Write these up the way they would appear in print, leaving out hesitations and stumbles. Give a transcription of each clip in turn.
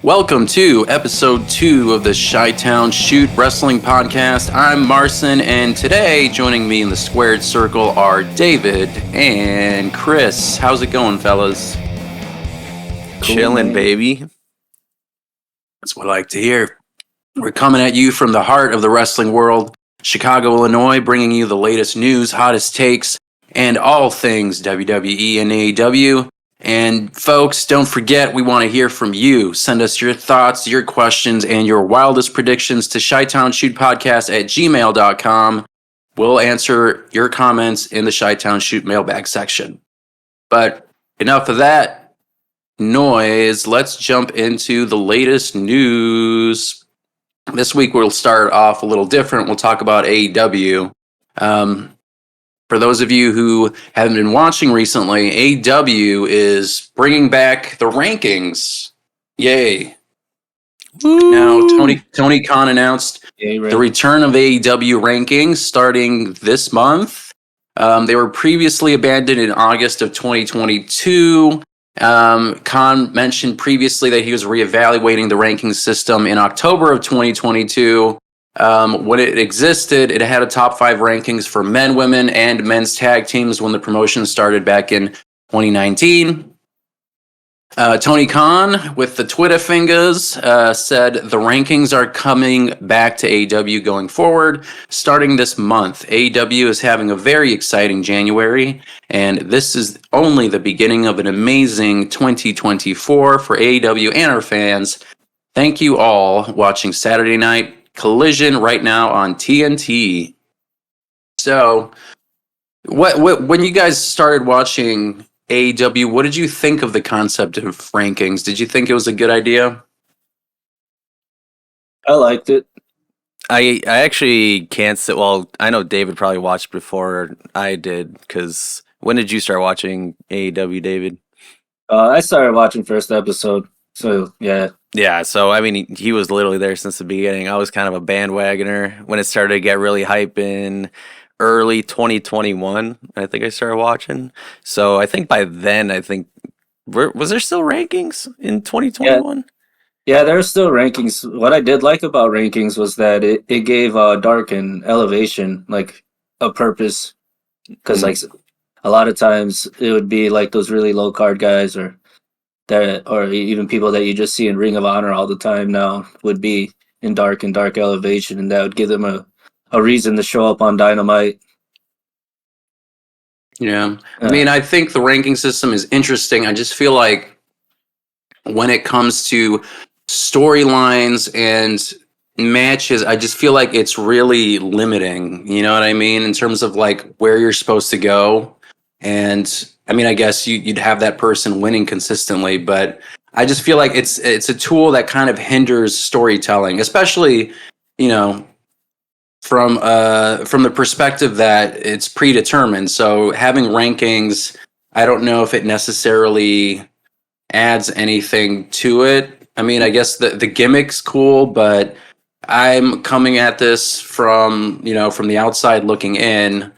Welcome to episode 2 of the Chi-Town Shoot Wrestling Podcast. I'm Marcin, and today joining me in the squared circle are David and Chris. How's it going, fellas? Chilling, baby. That's what I like to hear. We're coming at you from the heart of the wrestling world, Chicago, Illinois, bringing you the latest news, hottest takes, and all things WWE and AEW. And folks, don't forget, we want to hear from you. Send us your thoughts, your questions, and your wildest predictions to chitownshootpodcast@gmail.com. We'll answer your comments in the Chi-Town Shoot mailbag section. But enough of that noise. Let's jump into the latest news. This week we'll start off a little different. We'll talk about AEW. For those of you who haven't been watching recently, AEW is bringing back the rankings. Yay. Woo. Now, Tony Khan announced the return of AEW rankings starting this month. They were previously abandoned in August of 2022. Khan mentioned previously that he was reevaluating the ranking system in October of 2022. When it existed, it had a top 5 rankings for men, women, and men's tag teams when the promotion started back in 2019. Tony Khan, with the Twitter fingers, said the rankings are coming back to AEW going forward, starting this month. AEW is having a very exciting January, and this is only the beginning of an amazing 2024 for AEW and our fans. Thank you all watching Saturday Night Collision right now on TNT. So, when you guys started watching AEW, what did you think of the concept of rankings? Did you think it was a good idea? I liked it. I actually can't say. Well, I know David probably watched before I did. Because when did you start watching AEW, David? I started watching first episode. So yeah. Yeah, so I mean, he was literally there since the beginning. I was kind of a bandwagoner when it started to get really hype in early 2021. I think I started watching. So I think by then, was there still rankings in 2021? Yeah, there were still rankings. What I did like about rankings was that it gave Dark and Elevation like a purpose. Because like a lot of times it would be like those really low card guys or even people that you just see in Ring of Honor all the time now would be in Dark and Dark Elevation, and that would give them a reason to show up on Dynamite. Yeah. I mean, I think the ranking system is interesting. I just feel like when it comes to storylines and matches, I just feel like it's really limiting, you know what I mean, in terms of like where you're supposed to go. And I mean, I guess you'd have that person winning consistently, but I just feel like it's a tool that kind of hinders storytelling, especially, you know, from the perspective that it's predetermined. So having rankings, I don't know if it necessarily adds anything to it. I mean, I guess the gimmick's cool, but I'm coming at this from the outside looking in.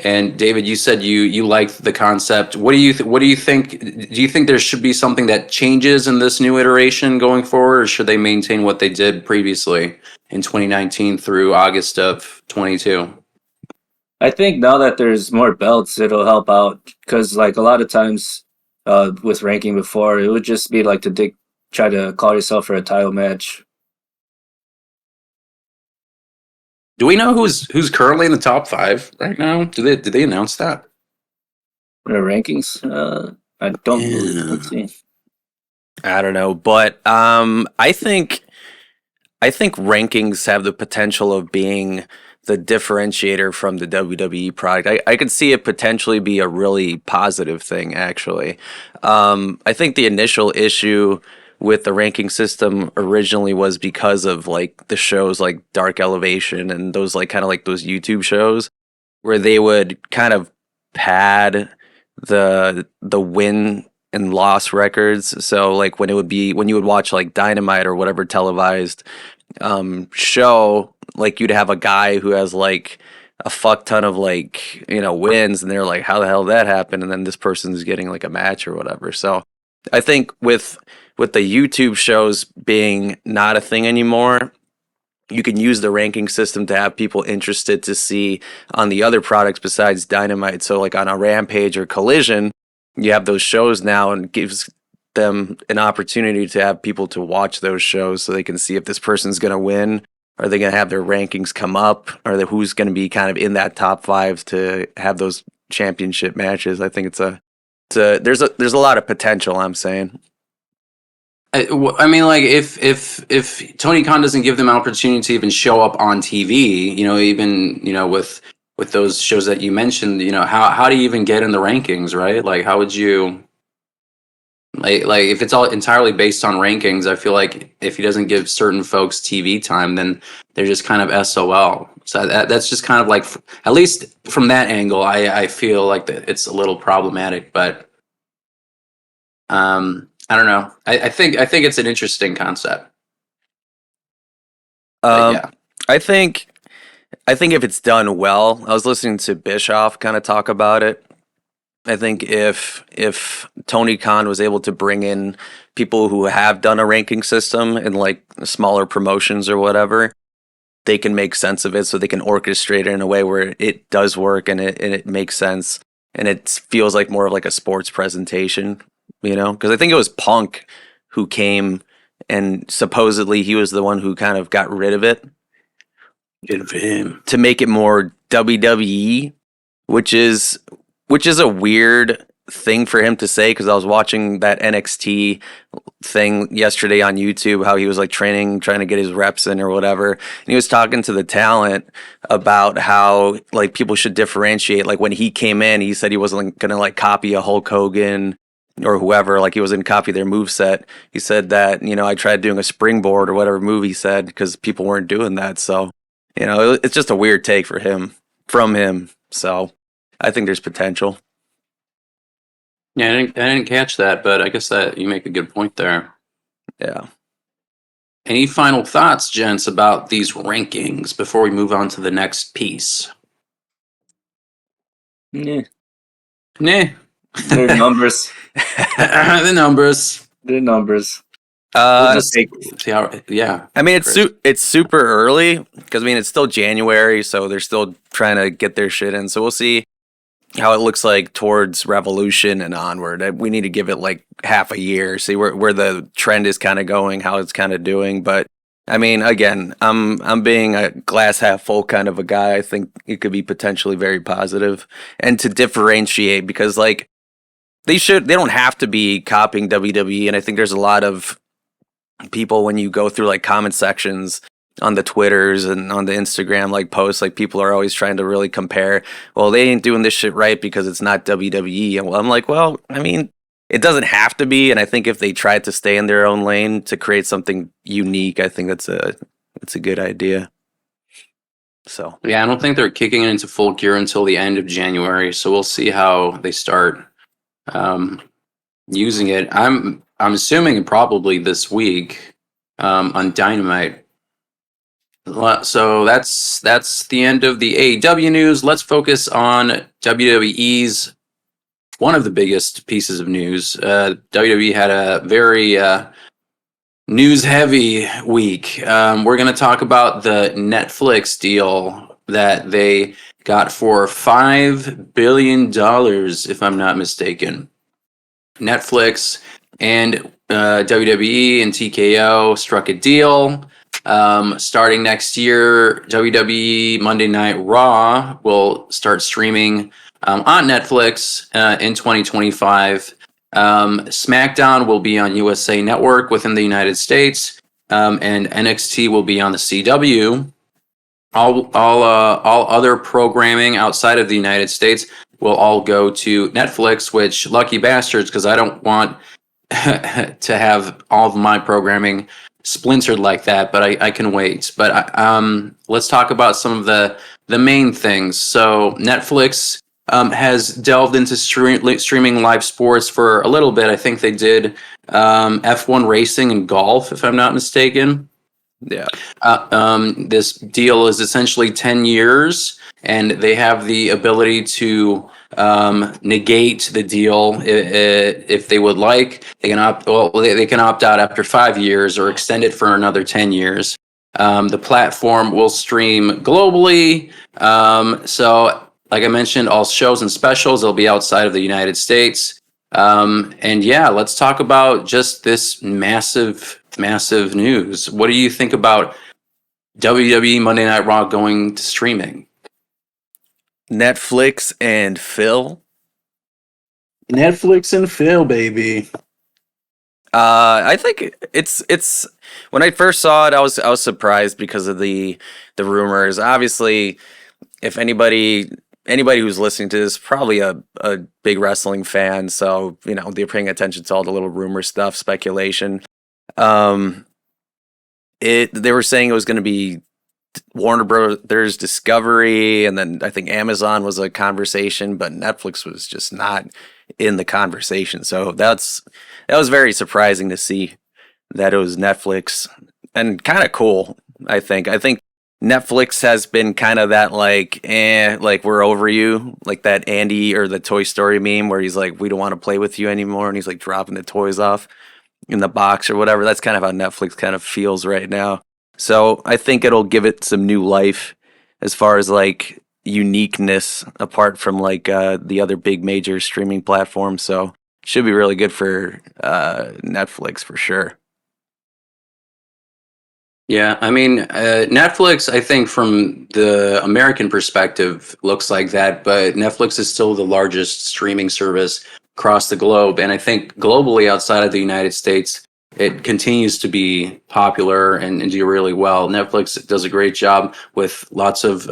And David, you said you liked the concept. What do you think? Do you think there should be something that changes in this new iteration going forward, or should they maintain what they did previously in 2019 through August of 22? I think now that there's more belts, it'll help out because like a lot of times with ranking before, it would just be like to try to call yourself for a title match. Do we know who's currently in the top 5 right now? Did they announce that? The rankings? I don't believe. Let's see. I don't know, but I think rankings have the potential of being the differentiator from the WWE product. I could see it potentially be a really positive thing, actually. I think the initial issue with the ranking system originally was because of like the shows like Dark Elevation and those like kind of like those YouTube shows where they would kind of pad the win and loss records. So like when you would watch like Dynamite or whatever televised show, like you'd have a guy who has like a fuck ton of like, wins, and they're like, how the hell did that happen? And then this person's getting like a match or whatever. So I think with with the YouTube shows being not a thing anymore, you can use the ranking system to have people interested to see on the other products besides Dynamite. So like on a Rampage or Collision, you have those shows now, and gives them an opportunity to have people to watch those shows so they can see if this person's going to win. Are they going to have their rankings come up? Or who's going to be kind of in that top 5 to have those championship matches? I think there's a lot of potential, I'm saying. I mean, like if Tony Khan doesn't give them an opportunity to even show up on TV, even with those shows that you mentioned, how do you even get in the rankings, right? Like, how would you like if it's all entirely based on rankings? I feel like if he doesn't give certain folks TV time, then they're just kind of SOL. So that's just kind of like, at least from that angle, I feel like that it's a little problematic, but I don't know. I think it's an interesting concept. Yeah. I think if it's done well, I was listening to Bischoff kind of talk about it. I think if Tony Khan was able to bring in people who have done a ranking system in like smaller promotions or whatever, they can make sense of it, so they can orchestrate it in a way where it does work and it makes sense, and it feels like more of like a sports presentation. Because I think it was Punk who came, and supposedly he was the one who kind of got rid of it. Good for him. To make it more WWE, which is a weird thing for him to say, because I was watching that NXT thing yesterday on YouTube, how he was like training, trying to get his reps in or whatever. And he was talking to the talent about how like people should differentiate. Like when he came in, he said he wasn't going to like copy a Hulk Hogan or whoever, like he wasn't copy their moveset. He said that, I tried doing a springboard or whatever move he said, because people weren't doing that. So, it's just a weird take from him. So I think there's potential. Yeah, I didn't catch that, but I guess that you make a good point there. Yeah. Any final thoughts, gents, about these rankings before we move on to the next piece? Yeah. Nah. They're numbers. The numbers. They're numbers. We'll just take See how, yeah. I mean, it's super early, because it's still January, so they're still trying to get their shit in. So we'll see how it looks like towards Revolution and onward. We need to give it like half a year, see where the trend is kind of going, how it's kind of doing. But again, I'm being a glass half full kind of a guy. I think it could be potentially very positive, and to differentiate, because like they don't have to be copying WWE. And I think there's a lot of people, when you go through like comment sections on the Twitters and on the Instagram like posts, like people are always trying to really compare, well, they ain't doing this shit right because it's not WWE. And I'm like, well, it doesn't have to be. And I think if they tried to stay in their own lane to create something unique, I think that's a good idea. So yeah, I don't think they're kicking it into full gear until the end of January. So we'll see how they start using it. I'm assuming probably this week on Dynamite. So that's the end of the AEW news. Let's focus on WWE's one of the biggest pieces of news. WWE had a very news-heavy week. We're going to talk about the Netflix deal that they got for $5 billion, if I'm not mistaken. Netflix and WWE and TKO struck a deal. Starting next year, WWE Monday Night Raw will start streaming on Netflix in 2025. SmackDown will be on USA Network within the United States, and NXT will be on the CW. All other programming outside of the United States will all go to Netflix, which lucky bastards, because I don't want to have all of my programming splintered like that, but I can wait. But let's talk about some of the main things. So Netflix has delved into streaming live sports for a little bit. I think they did F1 racing and golf, if I'm not mistaken. yeah. This deal is essentially 10 years, and they have the ability to negate the deal if they would like. They can opt. Well, they can opt out after 5 years or extend it for another 10 years. The platform will stream globally. So, like I mentioned, all shows and specials will be outside of the United States. And yeah, let's talk about just this massive, massive news. What do you think about WWE Monday Night Raw going to streaming? Netflix and Phil. Netflix and Phil, baby. I think it's when I first saw it, I was surprised because of the rumors. Obviously, if anybody who's listening to this, probably a big wrestling fan, so they're paying attention to all the little rumor stuff, speculation. They were saying it was going to be Warner Brothers Discovery, and then I think Amazon was a conversation, but Netflix was just not in the conversation. So that was very surprising to see that it was Netflix, and kind of cool. I think Netflix has been kind of that like we're over you, like that Andy or the Toy Story meme where he's like, we don't want to play with you anymore, and he's like dropping the toys off in the box or whatever. That's kind of how Netflix kind of feels right now. So I think it'll give it some new life as far as like uniqueness apart from like the other big major streaming platforms. So should be really good for Netflix for sure. Yeah, I mean, Netflix, I think from the American perspective, looks like that, but Netflix is still the largest streaming service across the globe. And I think globally outside of the United States, it continues to be popular and do really well. Netflix does a great job with lots of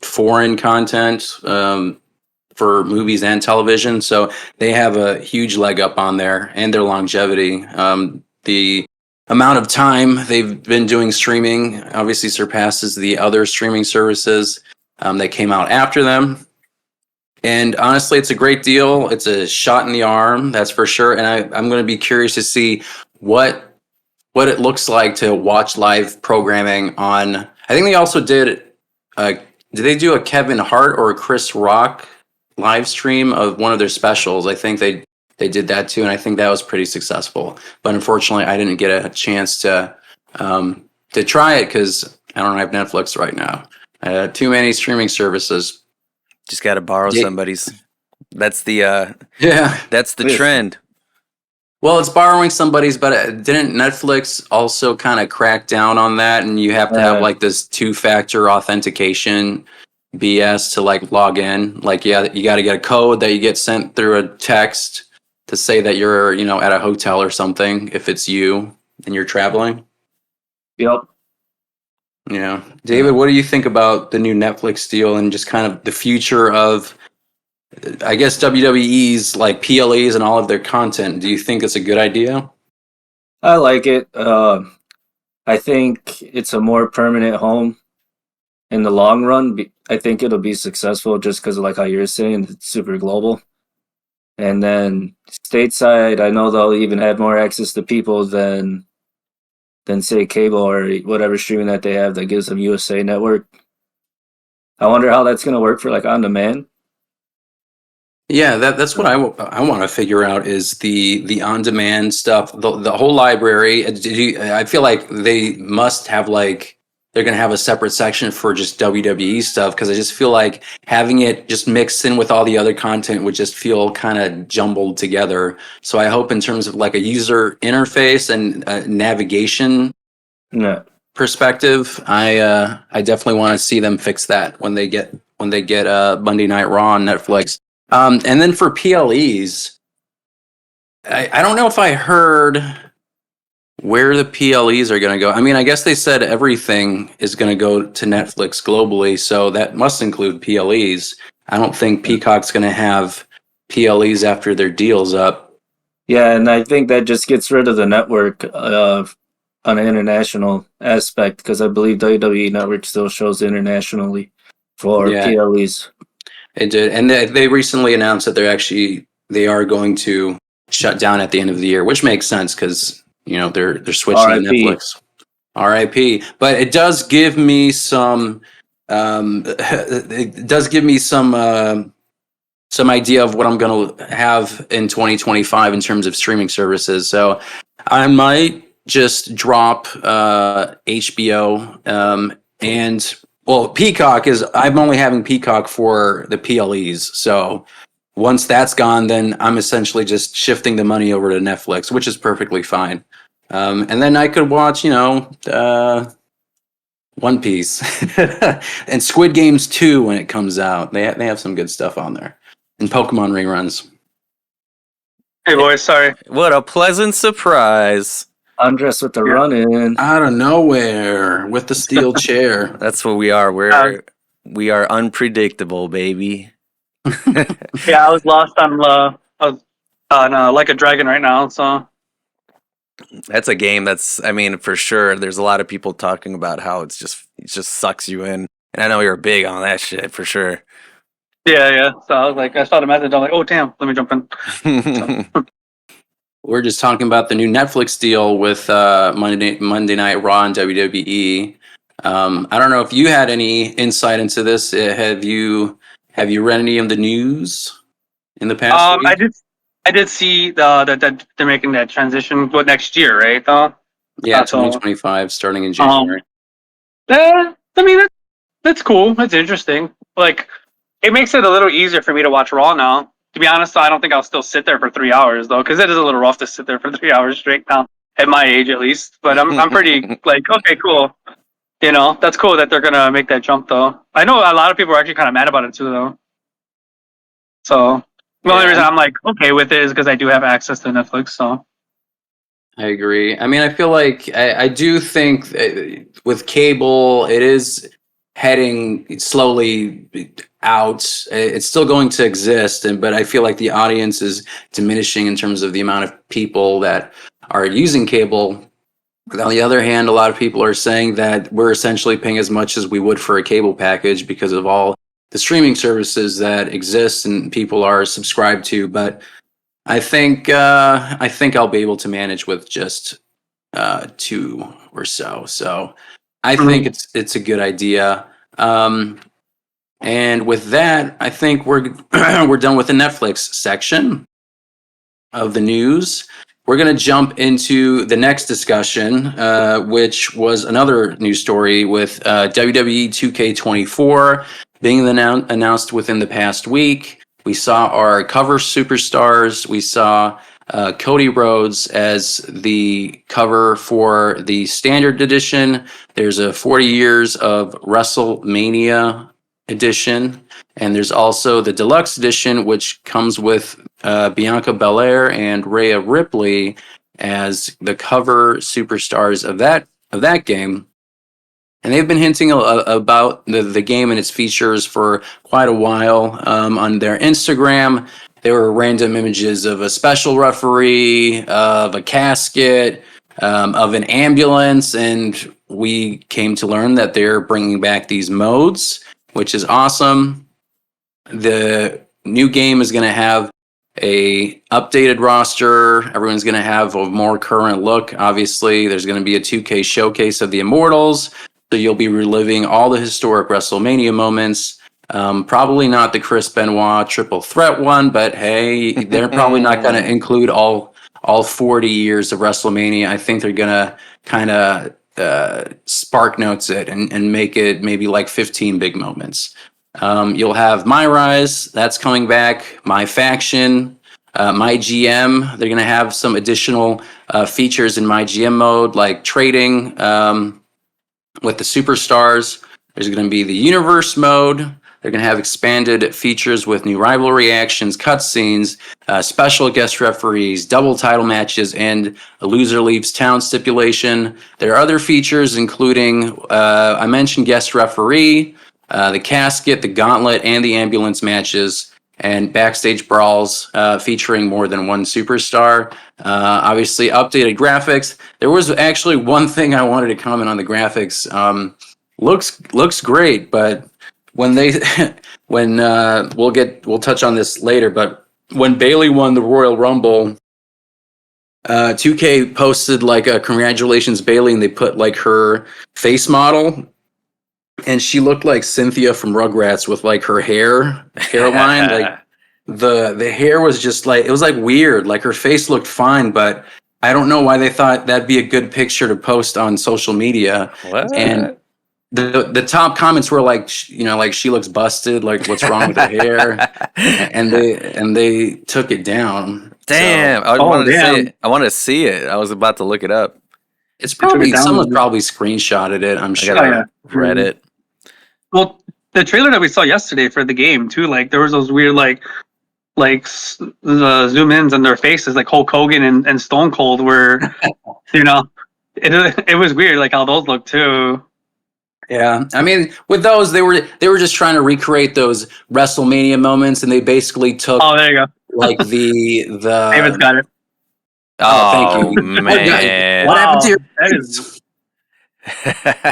foreign content for movies and television. So they have a huge leg up on there and their longevity. The amount of time they've been doing streaming obviously surpasses the other streaming services that came out after them. And honestly, it's a great deal. It's a shot in the arm, that's for sure. And I'm going to be curious to see what it looks like to watch live programming on. I think they also did they do a Kevin Hart or a Chris Rock live stream of one of their specials? I think they did that too, and I think that was pretty successful. But unfortunately, I didn't get a chance to try it because I don't have Netflix right now. Too many streaming services. Just got to borrow somebody's. That's the yeah. That's the trend. Well, it's borrowing somebody's, but didn't Netflix also kind of crack down on that? And you have to have like this 2-factor authentication BS to like log in. Like, yeah, you got to get a code that you get sent through a text to say that you're, at a hotel or something if it's you and you're traveling. Yep. Yeah. David, what do you think about the new Netflix deal and just kind of the future of, I guess, WWE's like PLEs and all of their content? Do you think it's a good idea? I like it. I think it's a more permanent home in the long run. I think it'll be successful just because of like how you're saying, it's super global. And then stateside, I know they'll even have more access to people than say cable or whatever streaming that they have that gives them USA Network. I wonder how that's going to work for like on demand. Yeah, that's what I want to figure out is the on demand stuff, the whole library. I feel like they must have like they're gonna have a separate section for just WWE stuff because I just feel like having it just mixed in with all the other content would just feel kind of jumbled together. So I hope in terms of like a user interface and navigation perspective, I definitely want to see them fix that when they get Monday Night Raw on Netflix. And then for PLEs, I don't know if I heard where the PLEs are going to go. I mean, I guess they said everything is going to go to Netflix globally, so that must include PLEs. I don't think Peacock's going to have PLEs after their deal's up. Yeah, and I think that just gets rid of the network on an international aspect because I believe WWE Network still shows internationally for PLEs. It did, and they recently announced that they are going to shut down at the end of the year, which makes sense because they're switching to Netflix. RIP. But it does give me some. some idea of what I'm going to have in 2025 in terms of streaming services. So I might just drop HBO and well, Peacock is. I'm only having Peacock for the PLEs. So once that's gone, then I'm essentially just shifting the money over to Netflix, which is perfectly fine. And then I could watch, One Piece and Squid Games 2 when it comes out. They have some good stuff on there. And Pokemon reruns. Hey, boys, sorry. What a pleasant surprise. Andres with the run-in. Out of nowhere with the steel chair. That's what we are. We are unpredictable, baby. Yeah, I was lost on Like a Dragon right now, so That's a game that's, I mean, for sure, there's a lot of people talking about how it just sucks you in. And I know you're big on that shit, for sure. yeah. So I was like, I saw the message, I'm like, oh damn, let me jump in. We're just talking about the new Netflix deal with Monday Night Raw and WWE. I don't know if you had any insight into this. Have you read any of the news in the past week? I did see that they're making that transition next year, right? Yeah, so- 2025, starting in January. I mean, that's cool. That's interesting. Like, it makes it a little easier for me to watch Raw now. To be honest, I don't think I'll still sit there for 3 hours though, because it is a little rough to sit there for 3 hours straight now, at my age at least. But I'm pretty like, okay, cool. That's cool that they're gonna make that jump though. I know a lot of people are actually kind of mad about it too though. So the only reason I'm like okay with it is because I do have access to Netflix. So I agree. I mean, I feel like I do think with cable, it is heading slowly out. It's still going to exist, but I feel like the audience is diminishing in terms of the amount of people that are using cable. But on the other hand, a lot of people are saying that we're essentially paying as much as we would for a cable package because of all the streaming services that exist and people are subscribed to. But I think I'll be able to manage with just 2 or so. So I think it's a good idea. And with that, I think we're we're done with the Netflix section of the news. We're going to jump into the next discussion, which was another news story with WWE 2K24 being announced within the past week. We saw our cover superstars. We saw Cody Rhodes as the cover for the standard edition. There's a 40 years of WrestleMania edition. And there's also the deluxe edition, which comes with Bianca Belair and Rhea Ripley as the cover superstars of that game. And they've been hinting about the game and its features for quite a while. On their Instagram, there were random images of a special referee, of a casket, of an ambulance, and we came to learn that they're bringing back these modes, which is awesome. The new game is going to have a updated roster. Everyone's going to have a more current look. Obviously, there's going to be a 2K showcase of the Immortals. So you'll be reliving all the historic WrestleMania moments. Probably not the Chris Benoit triple threat one, but hey, they're probably not going to include all 40 years of WrestleMania. I think they're going to kind of spark notes it and make it maybe like 15 big moments. You'll have My Rise, that's coming back. My Faction, My GM. They're going to have some additional features in My GM mode, like trading with the superstars. There's going to be the universe mode. They're going to have expanded features with new rivalry actions, cutscenes, special guest referees, double title matches, and a loser leaves town stipulation. There are other features, including I mentioned guest referee, the casket, the gauntlet, and the ambulance matches, and backstage brawls featuring more than one superstar. Obviously, updated graphics. There was actually one thing I wanted to comment on the graphics. Looks great, but when we'll touch on this later, but when Bayley won the Royal Rumble, 2K posted like a congratulations Bayley, and they put like her face model, and she looked like Cynthia from Rugrats with like her hairline. Like the hair was just like, it was like weird. Like her face looked fine, but I don't know why they thought that'd be a good picture to post on social media. What? And the top comments were like, like she looks busted. Like what's wrong with her hair? And they took it down. Damn! So, I wanted to damn. see it. I wanted to see it. I was about to look it up. it's took it probably down. someone probably screenshotted it. I'm I sure. gotta Reddit. Well, the trailer that we saw yesterday for the game too, like there was those weird zoom ins on their faces, like Hulk Hogan and Stone Cold, where it was weird, like how those look too. Yeah, I mean, with those, they were just trying to recreate those WrestleMania moments, and they basically took Oh, there you go. like the David's got it. Oh, thank you. Man! What happened to your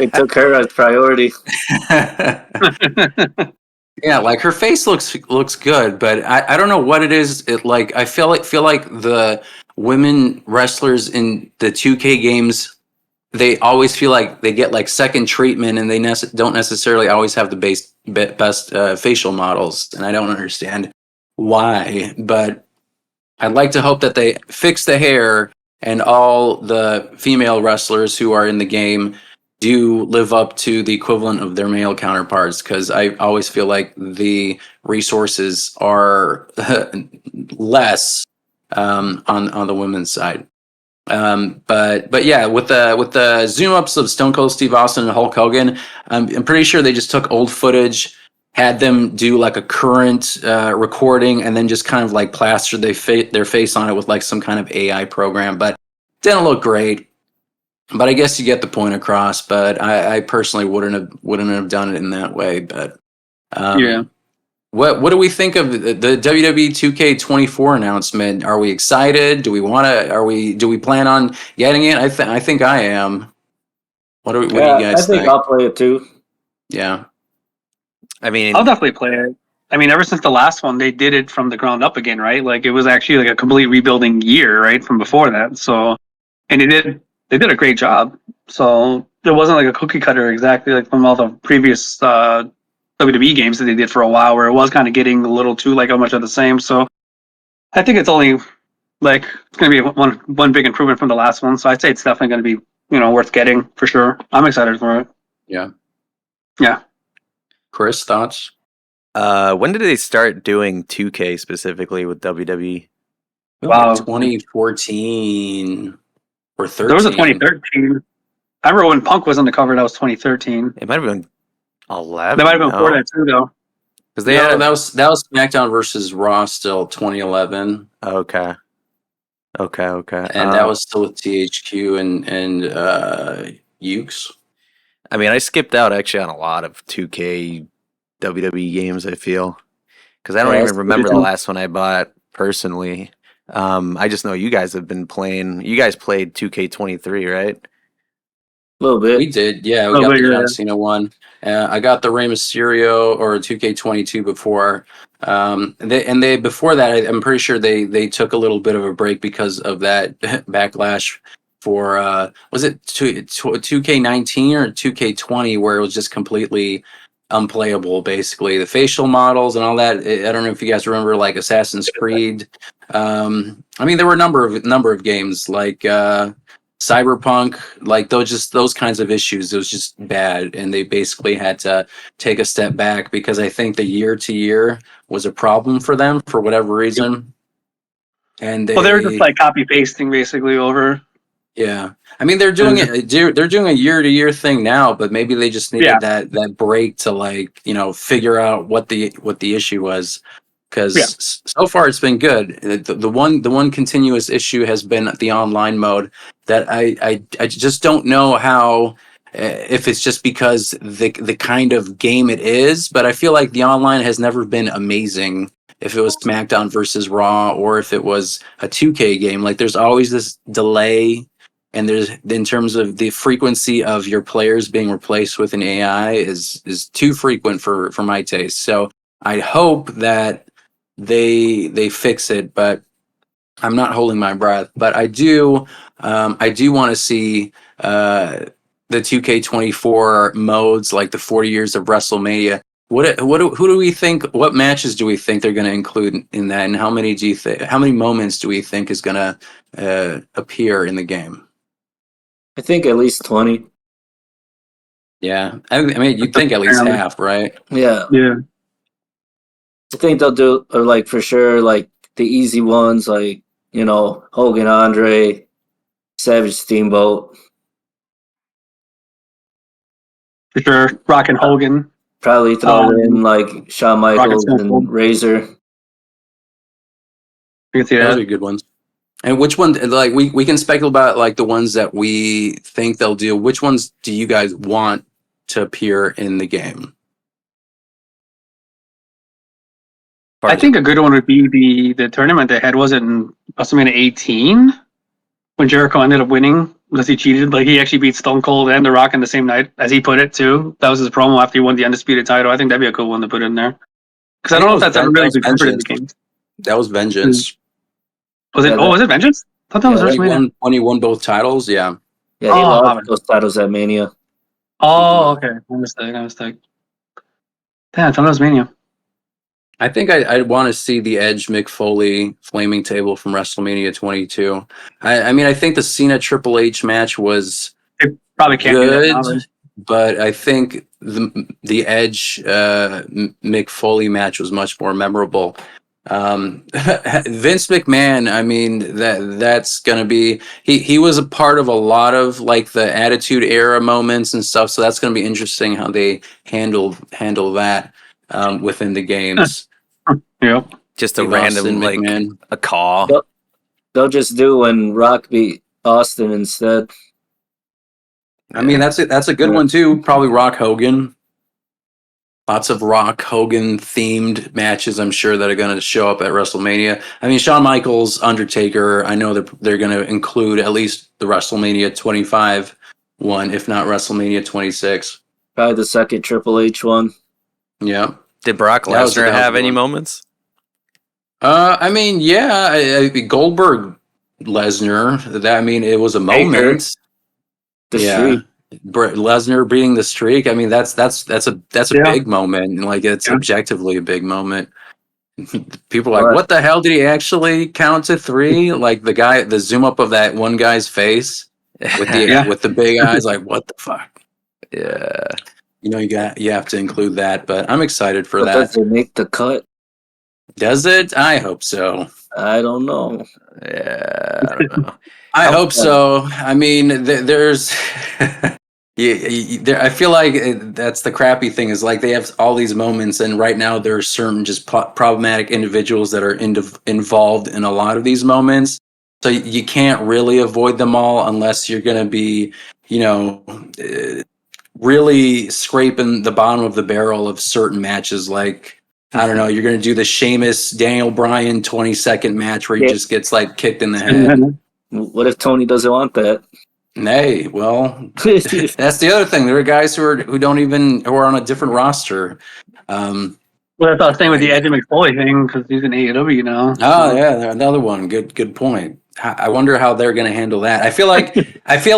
They took her as priority. Yeah, like her face looks good, but I don't know what it is. It like I feel like the women wrestlers in the 2K games, they always feel like they get like second treatment, and they don't necessarily always have the best facial models, and I don't understand why. But I'd like to hope that they fix the hair, and all the female wrestlers who are in the game do live up to the equivalent of their male counterparts, because I always feel like the resources are less on the women's side. But yeah, with the zoom ups of Stone Cold Steve Austin and Hulk Hogan, I'm pretty sure they just took old footage, had them do like a current recording, and then just kind of like plastered their face on it with like some kind of AI program. But didn't look great. But I guess you get the point across. But I personally wouldn't have done it in that way. But Yeah. What do we think of the WWE 2K24 announcement? Are we excited? Do we want to? Do we plan on getting it? I think I am. What do you guys I think I'll play it too. Yeah. I mean, I'll definitely play it. I mean, ever since the last one, they did it from the ground up again, right? Like it was actually like a complete rebuilding year, right, from before that. So, and they did a great job. So it wasn't like a cookie cutter exactly like from all the previous WWE games that they did for a while, where it was kind of getting a little too like how much of the same. So I think it's only like it's going to be one big improvement from the last one. So I'd say it's definitely going to be worth getting for sure. I'm excited for it. Yeah. Yeah. Chris, thoughts? when did they start doing 2K specifically with WWE? Wow. 2014 or 13. There was a 2013. I remember when Punk was on the cover. That was 2013. It might have been 11. That might have been before that too, though. Because they Yeah, had that was SmackDown versus Raw, still 2011, okay. and that was still with THQ and Ukes. I mean, I skipped out actually on a lot of 2K WWE games, I feel. Because I don't Yeah, even remember the too. last one I bought personally. I just know you guys have been playing. You guys played 2K23, right? A little bit. We did, yeah. We Oh, got wait, the yeah. John Cena one. I got the Rey Mysterio or 2K22 before. They before that, I'm pretty sure they took a little bit of a break because of that backlash for was it 2K19 or 2K20, where it was just completely unplayable. Basically, the facial models and all that. I don't know if you guys remember, like Assassin's Creed. I mean, there were a number of games like. Cyberpunk, like those kinds of issues, it was just bad, and they basically had to take a step back because I think the year to year was a problem for them for whatever reason. And Well, they were just like copy pasting basically over. yeah, I mean they're doing it. They're doing a year to year thing now, but maybe they just needed that break to like figure out what the issue was. Because so far it's been good. The one continuous issue has been the online mode that I just don't know how, if it's just because the kind of game it is, but I feel like the online has never been amazing. If it was SmackDown versus Raw, or if it was a 2K game, like there's always this delay, and there's, in terms of the frequency of your players being replaced with an AI is too frequent for my taste. So I hope that they fix it, but I'm not holding my breath. But I do want to see the 2K24 modes, like the 40 years of WrestleMania, Who do we think? What matches do we think they're going to include in that, and how many do you think? How many moments do we think is going to appear in the game? I think at least 20. Yeah, I mean, you'd think at least half, right? Yeah. Yeah. I think they'll do, or like for sure, like the easy ones, like, Hogan, Andre, Savage, Steamboat. For sure. Rock and Hogan. Probably throw in like Shawn Michaels Stone Cold. and Razor. You can see Those that. are good ones. And which one? Like we can speculate about like the ones that we think they'll do. Which ones do you guys want to appear in the game? I think a good one would be the tournament they had. Was it in WrestleMania 18 when Jericho ended up winning because he cheated? Like he actually beat Stone Cold and The Rock in the same night, as he put it too. That was his promo after he won the undisputed title. I think that'd be a cool one to put in there because I don't know if that's ever really been covered in the game. That was Vengeance. Was it? Was it Vengeance? I thought that was WrestleMania. When he won both titles, yeah. Yeah, he lost those titles at Mania. Oh, okay. My mistake. Damn, I thought that was Mania. I think I want to see the Edge Mick Foley flaming table from WrestleMania 22. I mean, I think the Cena Triple H match was Probably can't good, do that now, but I think the Edge Mick Foley match was much more memorable. Vince McMahon, I mean, that's gonna be he was a part of a lot of like the Attitude Era moments and stuff, so that's gonna be interesting how they handle that within the games. Yeah. Just a Steve random Austin, like McMahon. a call. They'll just do when Rock beat Austin instead. I mean, that's a good one too. Probably Rock Hogan. Lots of Rock Hogan themed matches, I'm sure, that are going to show up at WrestleMania. I mean, Shawn Michaels, Undertaker. I know they're going to include at least the WrestleMania 25 one, if not WrestleMania 26. Probably the second Triple H one. Yeah. Did Brock That was Lesnar have any one. moments? I mean, yeah, Goldberg, Lesnar. I mean, it was a moment. The Yeah. streak. Lesnar beating the streak. I mean, that's a Yeah. big moment. And like, it's Yeah. objectively a big moment. People are like, what the hell, did he actually count to 3? Like the zoom up of that one guy's face with the with the big eyes, like, what the fuck? Yeah. You have to include that, but I'm excited for that. Does it make the cut? Does it? I hope so. I don't know. Yeah. I don't know. I hope so. I mean, there's I feel like that's the crappy thing is like they have all these moments, and right now there are certain just problematic individuals that are involved in a lot of these moments. So you can't really avoid them all unless you're going to be, really scraping the bottom of the barrel of certain matches. Like, I don't know, you're going to do the Sheamus Daniel Bryan 20-second match where he just gets like kicked in the head. What if Tony doesn't want that? Nay, well, that's the other thing. There are guys who are on a different roster. Well, that's what I was saying with the Edge and McFoley thing because he's in AEW now. Oh yeah, another one. Good point. I wonder how they're going to handle that. I feel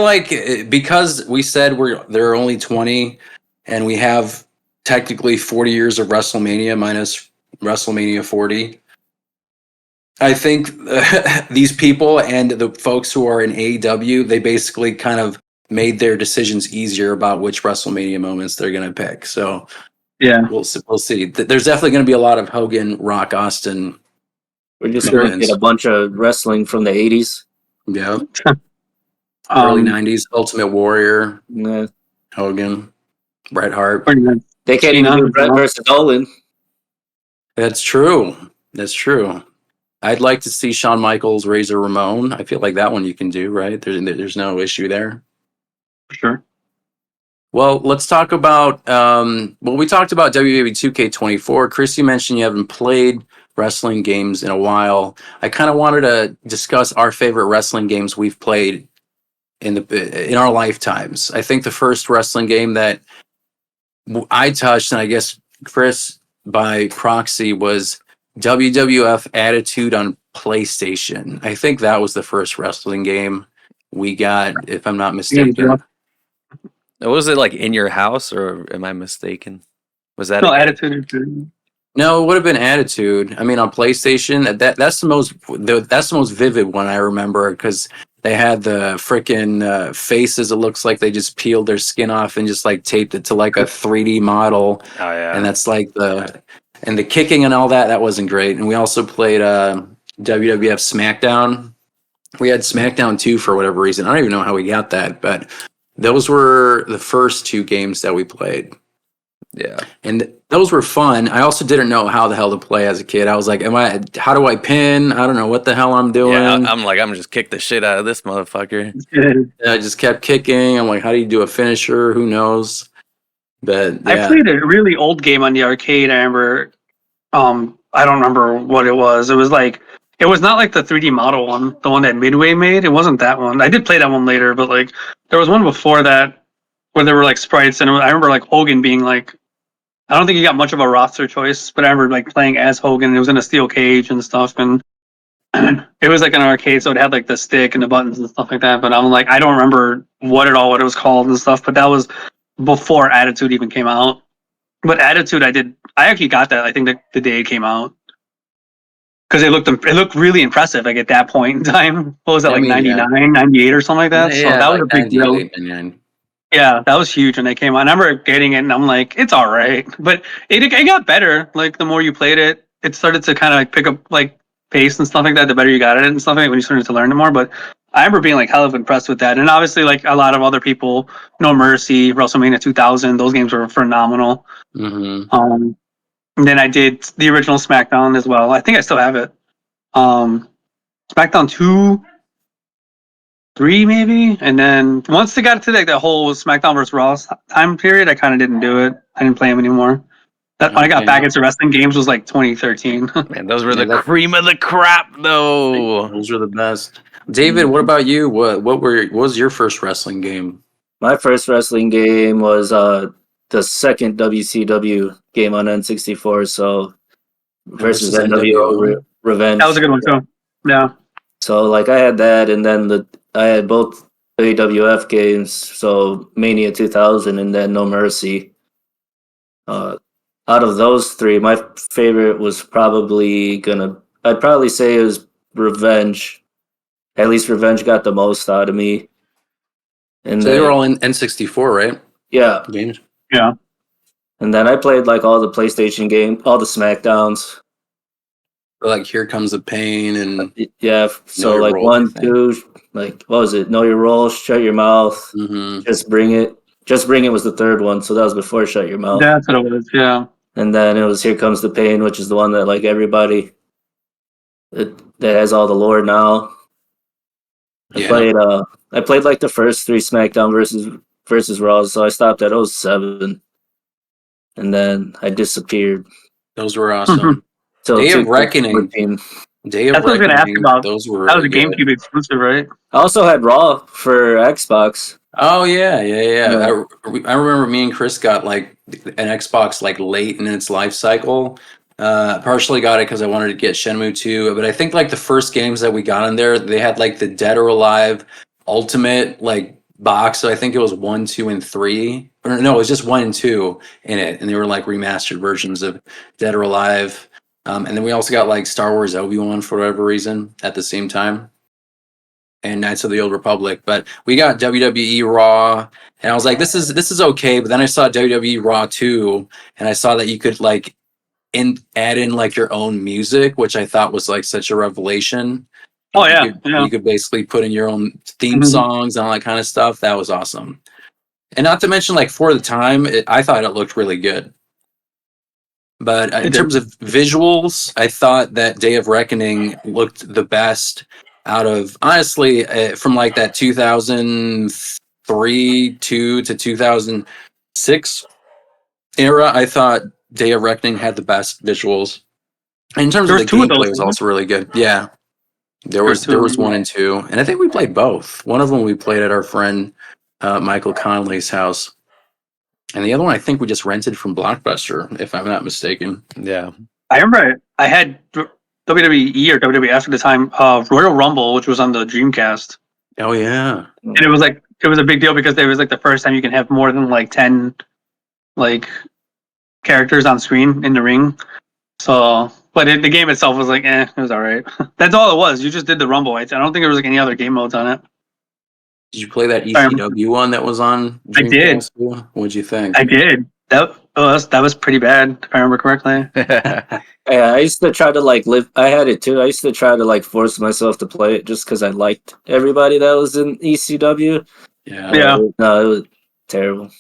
like because we said there are only 20, and we have technically 40 years of WrestleMania minus WrestleMania 40. I think these people and the folks who are in AEW, they basically kind of made their decisions easier about which WrestleMania moments they're going to pick. So yeah, we'll see. There's definitely going to be a lot of Hogan, Rock, Austin. We're just going to get a bunch of wrestling from the 80s. Yeah. Early 90s, Ultimate Warrior, Yeah. Hogan, Bret Hart. They can't even do Bret versus Olin. That's true. I'd like to see Shawn Michaels, Razor Ramon. I feel like that one you can do, right? There's no issue there. For sure. Well, let's talk about, we talked about WWE 2K24. Chris, you mentioned you haven't played wrestling games in a while. I kind of wanted to discuss our favorite wrestling games we've played in our lifetimes. I think the first wrestling game that I touched, and I guess Chris by proxy, was WWF Attitude on PlayStation. I think that was the first wrestling game we got, if I'm not mistaken. Was it like in your house, or am I mistaken? Was that No, a game? Attitude. No, it would have been Attitude. I mean, on PlayStation, that's the most vivid one I remember because they had the freaking faces. It looks like they just peeled their skin off and just like taped it to like a 3D model, Oh yeah. and that's like the kicking and all that. That wasn't great. And we also played WWF SmackDown. We had SmackDown 2 for whatever reason. I don't even know how we got that, but those were the first two games that we played. Yeah. And those were fun. I also didn't know how the hell to play as a kid. I was like, how do I pin? I don't know what the hell I'm doing. Yeah, I'm like, I'm just kick the shit out of this motherfucker. I just kept kicking. I'm like, how do you do a finisher? Who knows? But yeah. I played a really old game on the arcade. I remember. I don't remember what it was. It was like it was not like the 3D model one, the one that Midway made. It wasn't that one. I did play that one later, but like there was one before that where there were like sprites, and I remember like Hogan being like, I don't think he got much of a roster choice, but I remember like playing as Hogan. It was in a steel cage and stuff, and it was like an arcade, so it had like the stick and the buttons and stuff like that. But I'm like, I don't remember what it was called and stuff. But that was before Attitude even came out. But Attitude, I actually got that. I think the day it came out because it looked really impressive. Like at that point in time, what was that, I like mean, 99, 98 or something like that? So that was like a big deal. 98, 99. Yeah, that was huge when they came out. I remember getting it, and I'm like, it's all right. But it got better. Like the more you played it, it started to kind of like pick up like pace and stuff like that. The better you got at it and stuff like that when you started to learn it more. But I remember being like hell of impressed with that. And obviously, like a lot of other people, No Mercy, WrestleMania 2000, those games were phenomenal. Mm-hmm. And then I did the original SmackDown as well. I think I still have it. SmackDown 2. 3 maybe, and then once they got to like the whole SmackDown versus Raw time period, I kind of didn't do it. I didn't play them anymore. That when I got back into wrestling games was like 2013. Man, those were the cream of the crop, though. Those are the best. David, what about you? What was your first wrestling game? My first wrestling game was the second WCW game on N64. So versus NWO Revenge. That was a good one too. Yeah. So like I had that, and then I had both WWF games. So Mania 2000, and then No Mercy. Out of those three, my favorite was I'd probably say it was Revenge. At least Revenge got the most out of me. And so they were all in N64, right? Yeah. Games. Yeah. And then I played like all the PlayStation games, all the SmackDowns. Like Here Comes the Pain and Yeah. So like Roll, 1, 2, like what was it? Know Your Role, Shut Your Mouth, mm-hmm. Just Bring It. Just Bring It was the third one, so that was before Shut Your Mouth. That's what it was. Yeah. And then it was Here Comes the Pain, which is the one that like everybody that has all the lore now. I played like the first 3 SmackDown versus Raw, so I stopped at 07. And then I disappeared. Those were awesome. So Day of Reckoning. Day of That's what I was gonna ask about. Those were That was a really GameCube exclusive, right? I also had Raw for Xbox. Oh yeah. I remember me and Chris got like an Xbox like late in its life cycle. Partially got it because I wanted to get Shenmue 2, but I think like the first games that we got in there, they had like the Dead or Alive Ultimate like box. So I think it was 1, 2, and 3. Or no, it was just 1 and 2 in it, and they were like remastered versions of Dead or Alive. And then we also got like Star Wars Obi-Wan for whatever reason at the same time, and Knights of the Old Republic. But we got WWE Raw, and I was like, this is okay. But then I saw WWE Raw 2, and I saw that you could like add in like your own music, which I thought was like such a revelation. Oh yeah. You could basically put in your own theme songs and all that kind of stuff. That was awesome. And not to mention, like for the time, I thought it looked really good. But in terms of visuals, I thought that Day of Reckoning looked the best out of, honestly, from like that 2003 to 2006 era. I thought Day of Reckoning had the best visuals. And in terms of the gameplay, it was also really good. Yeah, there was 1 and 2, and I think we played both. One of them we played at our friend Michael Conley's house. And the other one, I think we just rented from Blockbuster, if I'm not mistaken. Yeah. I remember I had WWE or WWF at the time, Royal Rumble, which was on the Dreamcast. Oh, yeah. And it was a big deal because it was like the first time you can have more than like 10 like characters on screen in the ring. So, but the game itself was like, it was all right. That's all it was. You just did the Rumble. I don't think there was like any other game modes on it. Did you play that Sorry. ECW one that was on I did. Dreamcast too? What'd you think? I did. That was pretty bad, if I remember correctly. Yeah, I used to try to like live. I had it too. I used to try to like force myself to play it just because I liked everybody that was in ECW. Yeah. Yeah. No, it was terrible.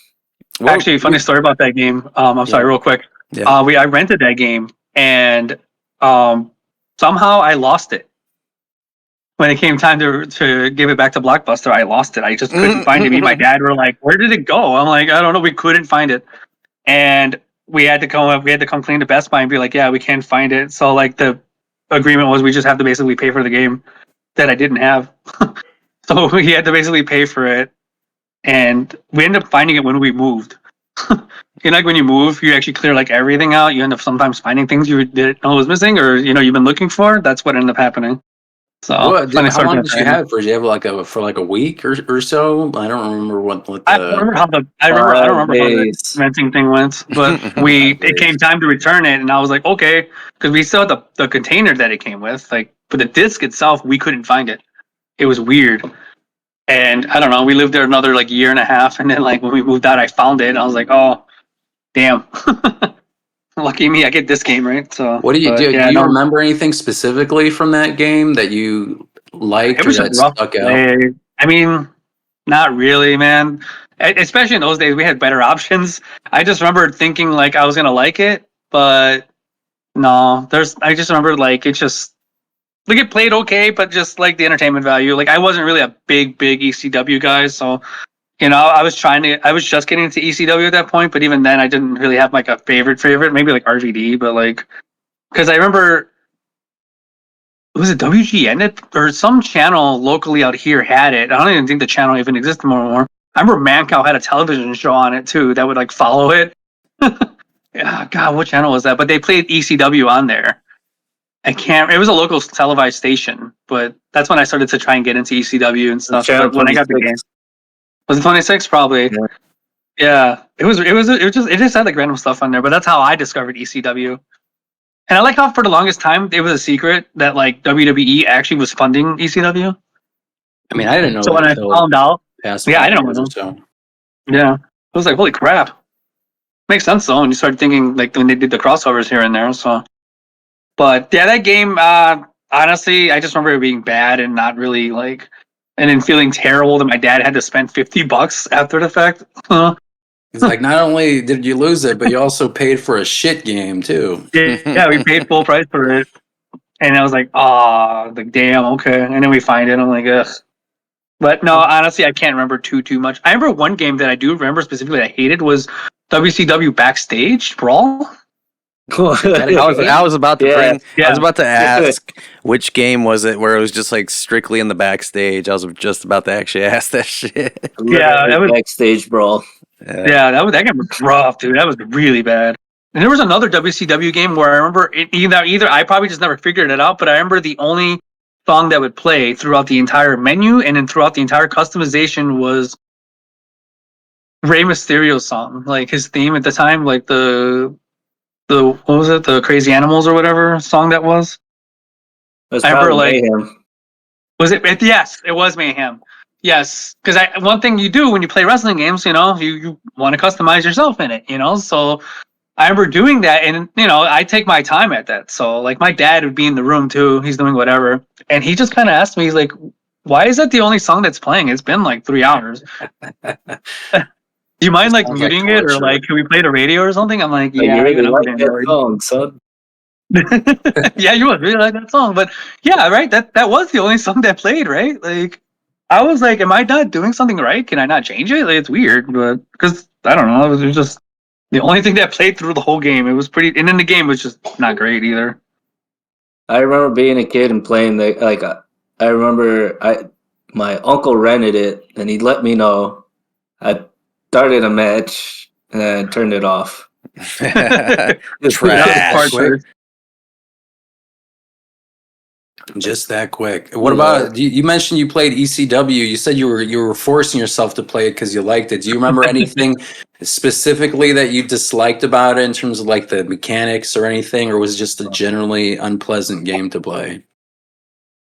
Well, Actually, funny story about that game. I'm sorry, real quick. Yeah. I rented that game, and somehow I lost it. When it came time to give it back to Blockbuster, I lost it. I just couldn't find it. Me and my dad were like, "Where did it go?" I'm like, "I don't know. We couldn't find it," and we had to come clean to Best Buy and be like, "Yeah, we can't find it." So like the agreement was we just have to basically pay for the game that I didn't have. So we had to basically pay for it, and we ended up finding it when we moved. Like when you move, you actually clear like everything out. You end up sometimes finding things you didn't know was missing, or you've been looking for. That's what ended up happening. So How long did you have for? Did you have like a week or so? I don't remember what the. I don't remember how the renting thing went, but it came time to return it, and I was like, okay, because we still had the container that it came with, like, but the disc itself, we couldn't find it. It was weird, and I don't know. We lived there another like year and a half, and then like when we moved out, I found it, and I was like, oh, damn. Lucky me, I get this game, right? So what do you do? Do you remember anything specifically from that game that you liked or that stuck out? I mean, not really, man. Especially in those days, we had better options. I just remember thinking like I was gonna like it, but no. I just remember like it just like it played okay, but just like the entertainment value. Like I wasn't really a big ECW guy, so I was just getting into ECW at that point, but even then I didn't really have like a favorite, maybe like RVD, but like, because I remember, was it WGN or some channel locally out here had it. I don't even think the channel even exists anymore. I remember Mancow had a television show on it too that would like follow it. Yeah, God, what channel was that? But they played ECW on there. It was a local televised station, but that's when I started to try and get into ECW and stuff. But when I got the game. Was it 26? Probably. Yeah. It just had like random stuff on there, but that's how I discovered ECW. And I like how for the longest time it was a secret that like WWE actually was funding ECW. I mean, I didn't know. So when I found out, I didn't know. So. Yeah, I was like, holy crap. Makes sense though, when you start thinking like when they did the crossovers here and there. So, but yeah, that game. Honestly, I just remember it being bad and not really like. And then feeling terrible that my dad had to spend $50 after the fact. It's like not only did you lose it, but you also paid for a shit game too. Yeah, we paid full price for it, and I was like, like damn, okay. And then we find it, I'm like, ugh. But no, honestly, I can't remember too much. I remember one game that I do remember specifically I hated was WCW Backstage Brawl. I was about to I was about to ask which game was it where it was just like strictly in the backstage. I was just about to actually ask that shit. Yeah, that was Backstage Brawl. Yeah, that game was rough, dude. That was really bad. And there was another WCW game where I remember either I probably just never figured it out, but I remember the only song that would play throughout the entire menu and then throughout the entire customization was Rey Mysterio's song, like his theme at the time, like the what was it, the Crazy Animals or whatever song that was. I remember like Mayhem. Was it? Yes, it was Mayhem. Yes, because one thing you do when you play wrestling games, you want to customize yourself in it, So I remember doing that, and I take my time at that. So like my dad would be in the room too; he's doing whatever, and he just kind of asked me, he's like, "Why is that the only song that's playing? It's been like 3 hours." Do you mind like muting it, or like can we play the radio or something? I'm like, yeah, you really like that song, son. Yeah, you would really like that song, but yeah, right. That was the only song that played, right? Like, I was like, am I not doing something right? Can I not change it? Like, it's weird, but because I don't know, it was just the only thing that played through the whole game. It was pretty, and then the game was just not great either. I remember being a kid and playing I remember my uncle rented it and he let me know. I started a match and then turned it off. Trash. Just that quick. What about you mentioned you played ECW. You said you were forcing yourself to play it because you liked it. Do you remember anything specifically that you disliked about it in terms of like the mechanics or anything, or was it just a generally unpleasant game to play?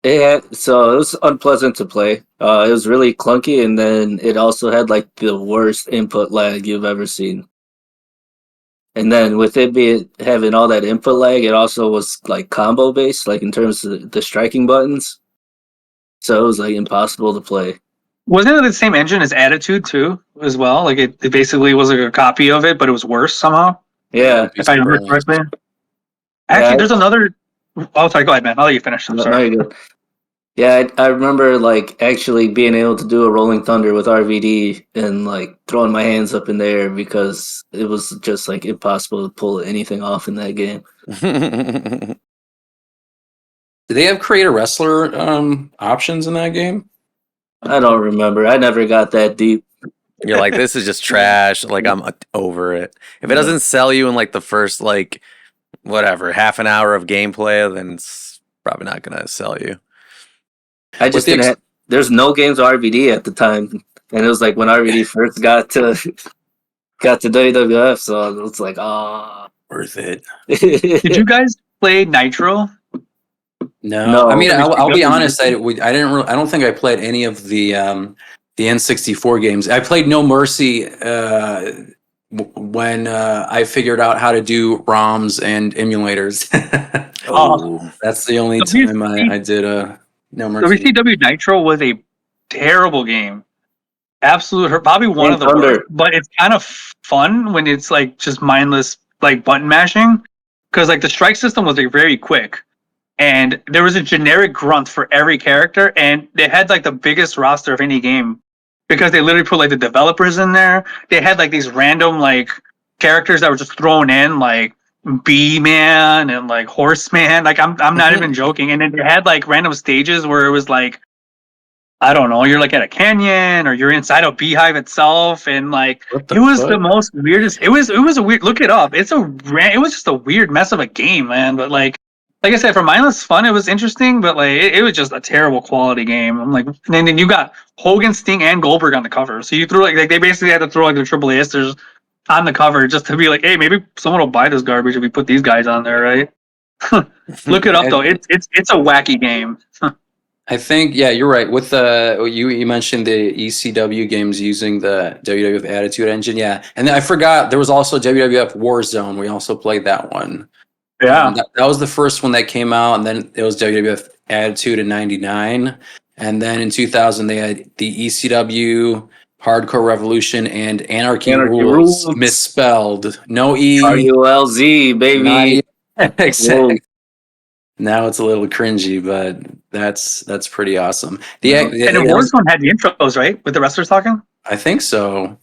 So it was unpleasant to play. It was really clunky, and then it also had like the worst input lag you've ever seen. And then with it having all that input lag, it also was like combo based, like in terms of the striking buttons. So it was like impossible to play. Wasn't it the same engine as Attitude too, as well? Like it basically was like a copy of it, but it was worse somehow. Yeah. If I remember correctly. Actually, there's another. Oh, sorry. Go ahead, man. I'll let you finish. I'm No, sorry. you're good. Yeah, I remember like actually being able to do a Rolling Thunder with RVD and like throwing my hands up in the air because it was just like impossible to pull anything off in that game. Did they have create a wrestler options in that game? I don't remember. I never got that deep. You're like, this is just trash. Like, I'm over it. If it doesn't sell you in like the first like whatever half an hour of gameplay, then it's probably not gonna sell you. I just didn't have, there's no games with RVD at the time. And it was like when RVD first got to WWF, so it's like, Worth it. Did you guys play Nitro? No, I mean, I'll be honest. I don't think I played any of the N64 games. I played No Mercy when I figured out how to do ROMs and emulators. That's the only time I did No Mercy. WCW Nitro was a terrible game. Absolute, probably one of the worst. But it's kind of fun when it's like just mindless like button mashing, because like the strike system was like very quick. And there was a generic grunt for every character, and they had like the biggest roster of any game because they literally put like the developers in there. They had like these random like characters that were just thrown in, like Bee-Man and like Horseman. Like I'm not even joking. And then they had like random stages where it was like, I don't know, you're like at a canyon or you're inside a beehive itself, and like it was the most weirdest. It was a weird. Look it up. It was just a weird mess of a game, man. But like I said, for mindless fun, it was interesting, but like it was just a terrible quality game. I'm like, and then you got Hogan, Sting, and Goldberg on the cover, so you threw like they basically had to throw like the AAA Esters on the cover just to be like, hey, maybe someone will buy this garbage if we put these guys on there, right? Look it up though. It's a wacky game. I think, yeah, you're right. With you mentioned the ECW games using the WWF Attitude Engine, yeah. And then I forgot there was also WWF Warzone. We also played that one. Yeah, that was the first one that came out, and then it was WWF Attitude in '99, and then in 2000 they had the ECW Hardcore Revolution and Anarchy Rules misspelled. No E. RULZ, baby. Exactly. Now it's a little cringy, but that's pretty awesome. And Warzone had the intros, right, with the wrestlers talking. I think so.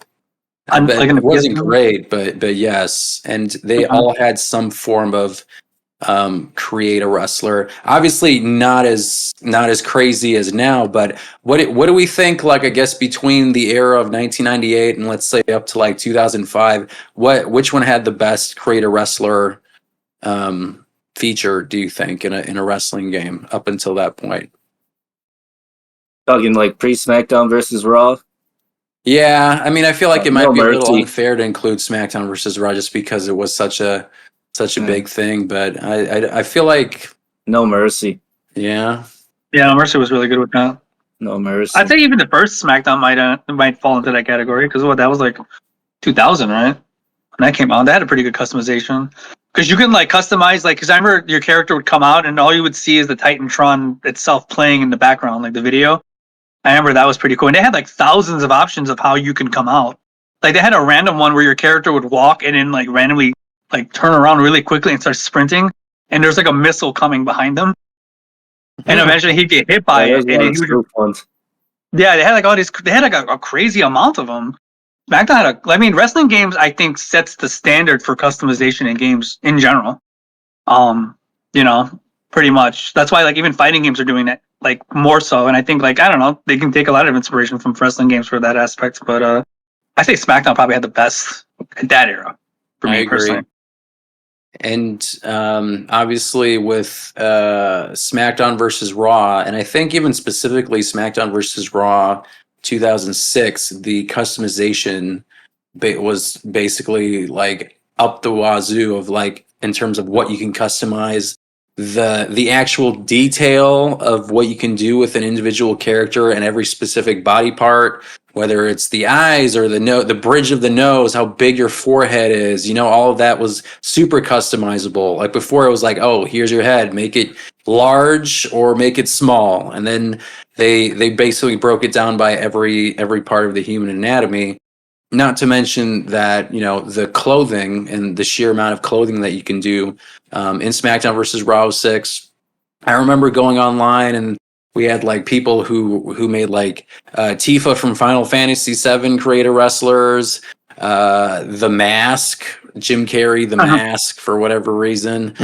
Like it wasn't great, but yes, and they all had some form of create a wrestler. Obviously, not as crazy as now. But what do we think? Like, I guess between the era of 1998 and let's say up to like 2005, which one had the best create a wrestler feature? Do you think in a wrestling game up until that point? Talking like pre-SmackDown versus Raw. Yeah, I mean, I feel like it might be a little Mercy. unfair to include SmackDown versus Raw just because it was such a big thing. But I feel like No Mercy. Yeah, Mercy was really good with that. No Mercy. I'd say even the first SmackDown might fall into that category because that was like 2000, right? When that came out, that had a pretty good customization because you can like customize because I remember your character would come out and all you would see is the Titantron itself playing in the background, like the video. I remember that was pretty cool. And they had like thousands of options of how you can come out. Like they had a random one where your character would walk and then like randomly like turn around really quickly and start sprinting. And there's like a missile coming behind them. And eventually he'd get hit by it. And yeah, they had like all these, they had like a crazy amount of them. SmackDown had wrestling games, I think, sets the standard for customization in games in general. Pretty much. That's why like even fighting games are doing that. Like more so, and I think like I don't know, they can take a lot of inspiration from wrestling games for that aspect. But I say SmackDown probably had the best in that era for me personally. And obviously with SmackDown versus Raw, and I think even specifically SmackDown versus Raw 2006, the customization was basically like up the wazoo of like in terms of what you can customize, the actual detail of what you can do with an individual character and every specific body part, whether it's the eyes or the bridge of the nose, how big your forehead is, all of that was super customizable. Like before it was like, oh, here's your head, make it large or make it small. And then they basically broke it down by every part of the human anatomy. Not to mention that, the clothing and the sheer amount of clothing that you can do in SmackDown versus Raw 06. I remember going online and we had like people who made like Tifa from Final Fantasy VII creator wrestlers, The Mask, Jim Carrey, The Mask for whatever reason,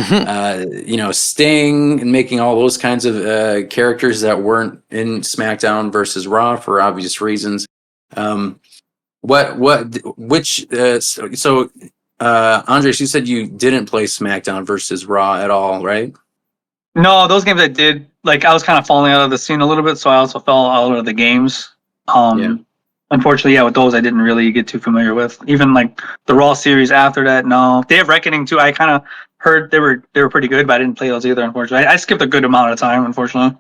Sting, and making all those kinds of characters that weren't in SmackDown versus Raw for obvious reasons. Andres, you said you didn't play SmackDown versus Raw at all, right? No, those games I did, like I was kind of falling out of the scene a little bit, so I also fell out of the games. Unfortunately, with those I didn't really get too familiar with. Even like the Raw series after that, no. Day of Reckoning too, I kind of heard they were pretty good, but I didn't play those either, unfortunately. I skipped a good amount of time, unfortunately.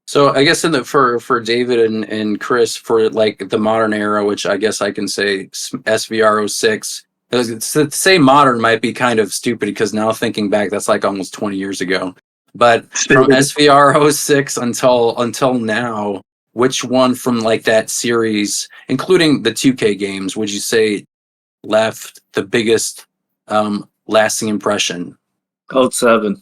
So I guess for David and Chris, for like the modern era, which I guess I can say SVR 06, to say modern might be kind of stupid because now thinking back, that's like almost 20 years ago. But from SVR 06 until now, which one from like that series, including the 2K games, would you say left the biggest lasting impression? 07.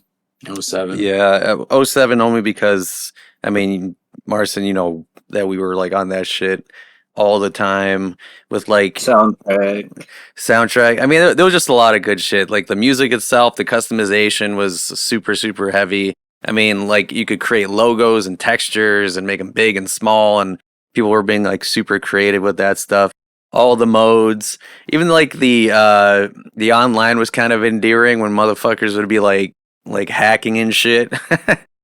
07. Yeah, 07 only because, I mean, Marcin, that we were like on that shit all the time with like soundtrack. I mean, there was just a lot of good shit. Like the music itself, the customization was super, super heavy. I mean, like you could create logos and textures and make them big and small, and people were being like super creative with that stuff. All the modes, even like the online was kind of endearing when motherfuckers would be like hacking and shit.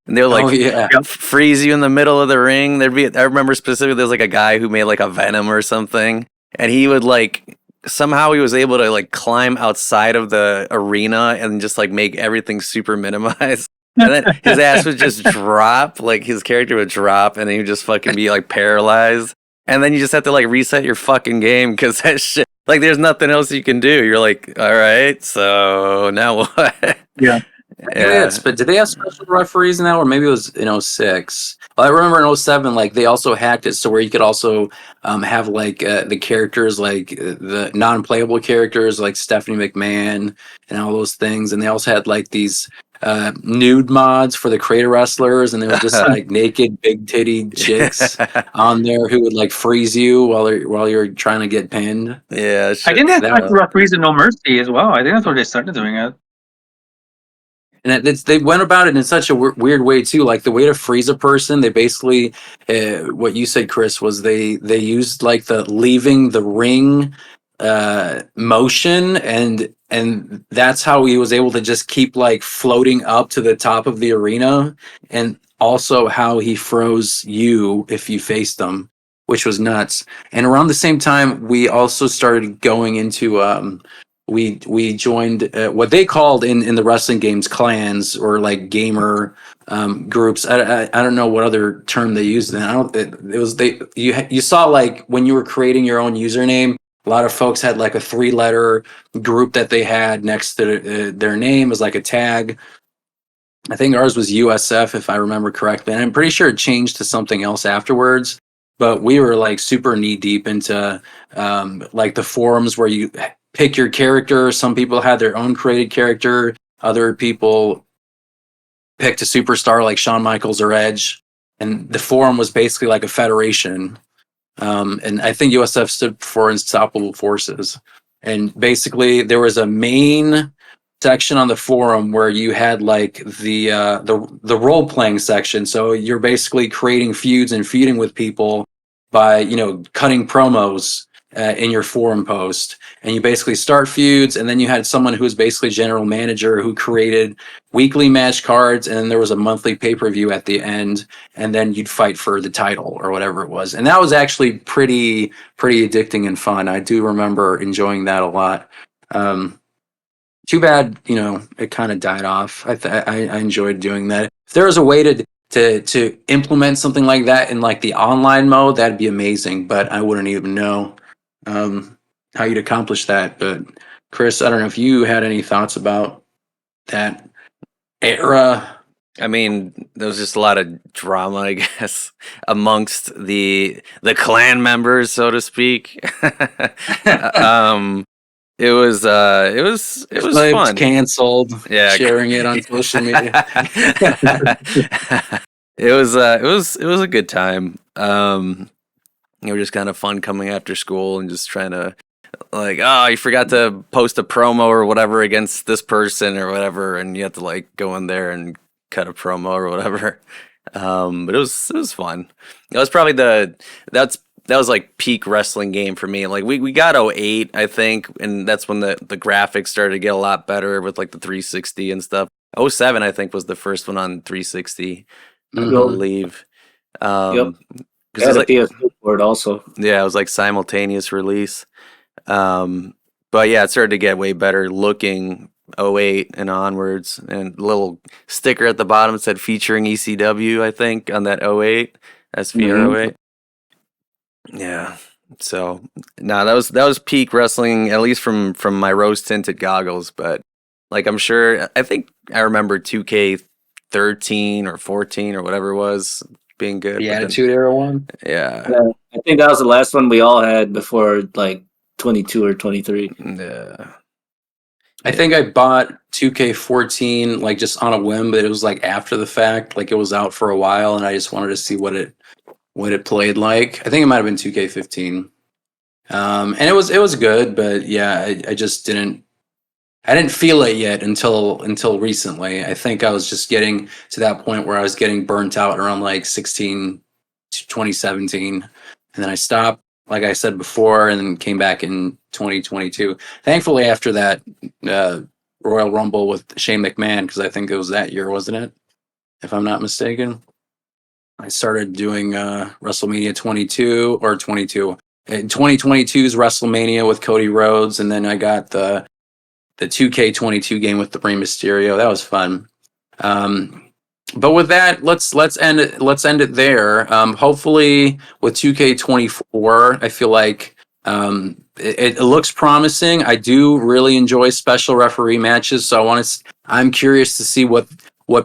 And they would like freeze you in the middle of the ring. I remember specifically there's like a guy who made like a Venom or something, and he would like somehow he was able to like climb outside of the arena and just like make everything super minimized. And then his ass would just drop, like his character would drop, and he would just fucking be like paralyzed. And then you just have to like reset your fucking game because that shit, like there's nothing else you can do. You're like, all right, so now what? Yeah. But did they have special referees now, or maybe it was in 06? Well, I remember in 07, like they also hacked it so where you could also have like the characters, like the non-playable characters, like Stephanie McMahon and all those things, and they also had like these nude mods for the creator wrestlers, and they were just like naked big titty chicks on there who would like freeze you while you're trying to get pinned. Yeah, I didn't have special referees in No Mercy as well. I think that's where they started doing it. And they went about it in such a weird way too. Like the way to freeze a person, they basically, what you said, Chris, was they used like the leaving the ring motion, and that's how he was able to just keep like floating up to the top of the arena, and also how he froze you if you faced them, which was nuts. And around the same time, we also started going into we joined what they called in the wrestling games clans, or like gamer groups. I don't know what other term they used then. You saw like when you were creating your own username, a lot of folks had like a 3-letter group that they had next to their name as like a tag. I think ours was USF, if I remember correctly, and I'm pretty sure it changed to something else afterwards. But we were like super knee deep into like the forums where you pick your character. Some people had their own created character. Other people picked a superstar like Shawn Michaels or Edge. And the forum was basically like a federation. And I think USF stood for Unstoppable Forces. And basically there was a main section on the forum where you had like the role playing section. So you're basically creating feuds and feuding with people by, cutting promos in your forum post, and you basically start feuds, and then you had someone who was basically general manager who created weekly match cards, and then there was a monthly pay-per-view at the end, and then you'd fight for the title or whatever it was. And that was actually pretty addicting and fun. I do remember enjoying that a lot. Too bad, it kind of died off. I enjoyed doing that. If there was a way to implement something like that in like the online mode, that'd be amazing. But I wouldn't even know how you'd accomplish that. But Chris, I don't know if you had any thoughts about that era. I mean, there was just a lot of drama, I guess, amongst the clan members, so to speak. It was fun. Canceled. Yeah, sharing it on social media. It was a good time. Just kind of fun coming after school and just trying to you forgot to post a promo or whatever against this person or whatever, and you have to like go in there and cut a promo or whatever. But it was fun. It was probably that was like peak wrestling game for me. Like we got 08, I think, and that's when the graphics started to get a lot better with like the 360 and stuff. 07, I think, was the first one on 360, I believe. Yep. Because it was like PS2 for it also. Yeah, it was like simultaneous release. But yeah, it started to get way better looking 08 and onwards, and a little sticker at the bottom said featuring ECW, I think, on that 08 SVR 08. Yeah. So no, that was peak wrestling, at least from my rose tinted goggles. But like I think I remember 2K13 or 14 or whatever it was being good. The Attitude Era one. Yeah. I think that was the last one we all had before like 22 or 23. Yeah. I think I bought 2K14 like just on a whim, but it was like after the fact, like it was out for a while, and I just wanted to see what it played like. I think it might have been 2K15, and it was good, but yeah, I just didn't feel it yet until recently. I think I was just getting to that point where I was getting burnt out around like 2017, and then I stopped, like I said before, and then came back in 2022. Thankfully, after that Royal Rumble with Shane McMahon, because I think it was that year, wasn't it? If I'm not mistaken. I started doing WrestleMania 22 or 22. In 2022's WrestleMania with Cody Rhodes, and then I got the 2K22 game with the Rey Mysterio. That was fun. But with that, let's end it there. Hopefully, with 2K24, I feel like it looks promising. I do really enjoy special referee matches, so I'm curious to see what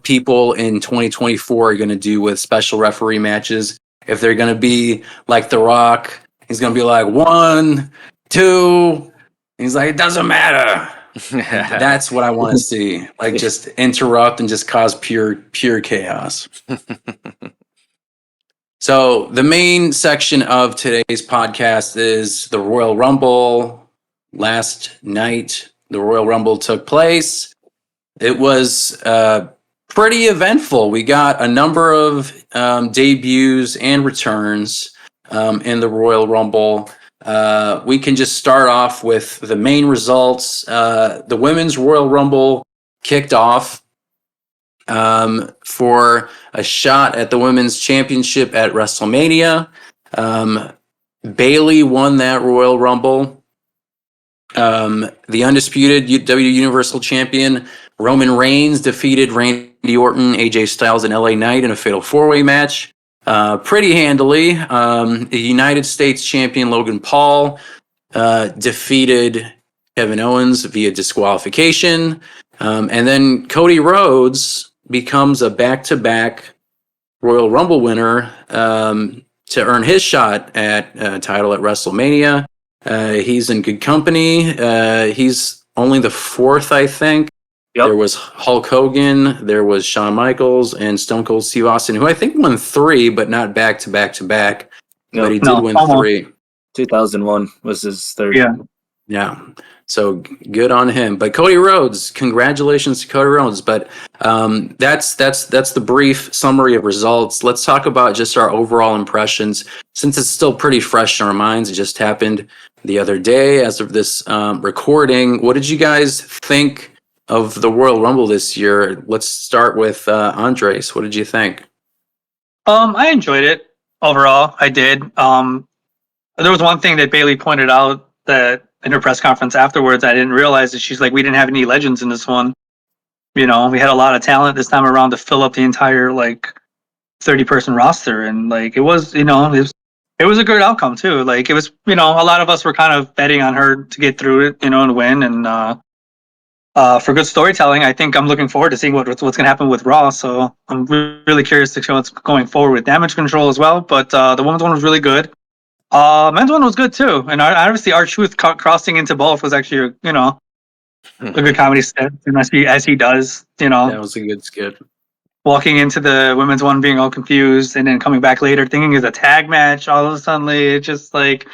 people in 2024 are going to do with special referee matches. If they're going to be like The Rock, he's going to be like 1, 2. He's like, it doesn't matter. That's what I want to see. Like, just interrupt and just cause pure chaos. So the main section of today's podcast is the Royal Rumble. Last night, the Royal Rumble took place. It was pretty eventful. We got a number of debuts and returns in the Royal Rumble. We can just start off with the main results. The Women's Royal Rumble kicked off for a shot at the Women's Championship at WrestleMania. Bayley won that Royal Rumble. The undisputed W Universal Champion Roman Reigns defeated Randy Orton, AJ Styles, and LA Knight in a fatal 4-way match. Pretty handily. The United States Champion Logan Paul defeated Kevin Owens via disqualification. And then Cody Rhodes becomes a back-to-back Royal Rumble winner to earn his shot at title at WrestleMania. He's in good company. He's only the fourth, I think. Yep. There was Hulk Hogan, there was Shawn Michaels, and Stone Cold Steve Austin, who I think won 3, but not back to back to back. But he did win 3. 2001 was his third. Yeah. Yeah. So good on him. But Cody Rhodes, congratulations to Cody Rhodes. But that's the brief summary of results. Let's talk about just our overall impressions, since it's still pretty fresh in our minds. It just happened the other day as of this recording. What did you guys think of the Royal Rumble this year? Let's start with Andres. What did you think? I enjoyed it overall. I did. There was one thing that Bailey pointed out that in her press conference afterwards, I didn't realize that she's like, we didn't have any legends in this one. You know, we had a lot of talent this time around to fill up the entire like 30-person roster, and like it was, it was a good outcome too. Like it was, a lot of us were kind of betting on her to get through it, and win. And for good storytelling, I think I'm looking forward to seeing what's going to happen with Raw. So I'm really curious to see what's going forward with Damage Control as well. But the women's one was really good. Men's one was good too, and obviously R-Truth crossing into both was actually a good comedy set, and as he does, That was a good skit. walking into the women's one being all confused and then coming back later thinking it's a tag match. All of a sudden, it's just like,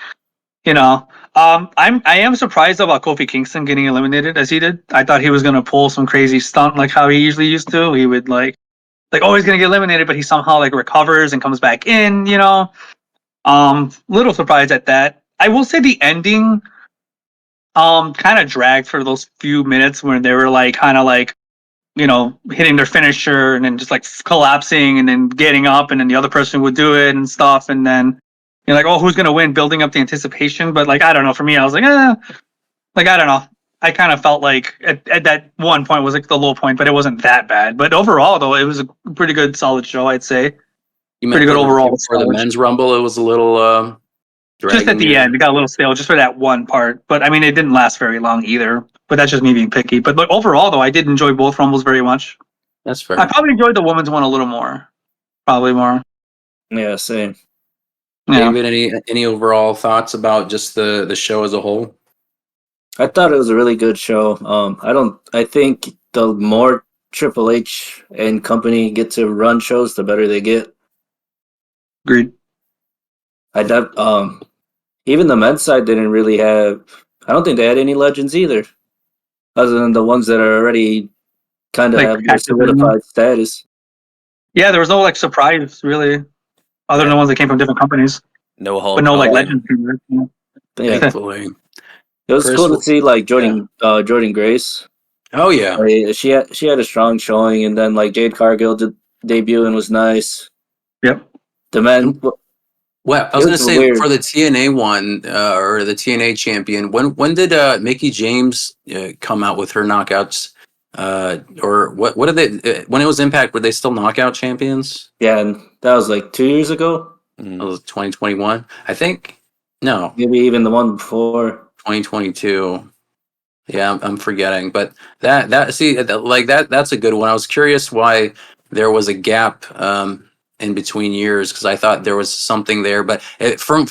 I am surprised about Kofi Kingston getting eliminated as he did. I thought he was gonna pull some crazy stunt like how he usually used to. He would like always gonna get eliminated, but he somehow like recovers and comes back in. Little surprised at that. I will say the ending kind of dragged for those few minutes where they were like kind of like hitting their finisher and then just like collapsing and then getting up and then the other person would do it and stuff, and then you're like, oh, who's gonna win, building up the anticipation. But like, I don't know, for me I was like, like I don't know, I kind of felt like at that one point was like the low point, but it wasn't that bad. But overall though, it was a pretty good solid show, I'd say. Pretty good overall. For the men's rumble, it was a little just at the end, it got a little stale just for that one part. But I mean, it didn't last very long either. But that's just me being picky. But overall, though, I did enjoy both rumbles very much. That's fair. I probably enjoyed the women's one a little more. Probably more. Yeah, same. Yeah. David, any overall thoughts about just the show as a whole? I thought it was a really good show. I think the more Triple H and company get to run shows, the better they get. Agreed. Even the men's side didn't really have. I don't think they had any legends either, other than the ones that are already kind of Like, have their solidified status. Yeah, there was no like surprise really, other than the ones that came from different companies. No Hulk. But no like Hogan. legends. Yeah, Thankfully. it was Chris, cool to see like Jordan Grace. Oh yeah. She had a strong showing, and then like Jade Cargill debut and was nice. Yep. The men. Well, I was It going was to say weird. for the TNA one or the TNA champion, when did Mickey James come out with her knockouts? Or what did they when it was Impact? Were they still knockout champions? Yeah, and that was like 2 years ago, It was 2021, I think. No, maybe even the one before. 2022. Yeah, I'm forgetting, but that's a good one. I was curious why there was a gap in between years, because I thought there was something there, but from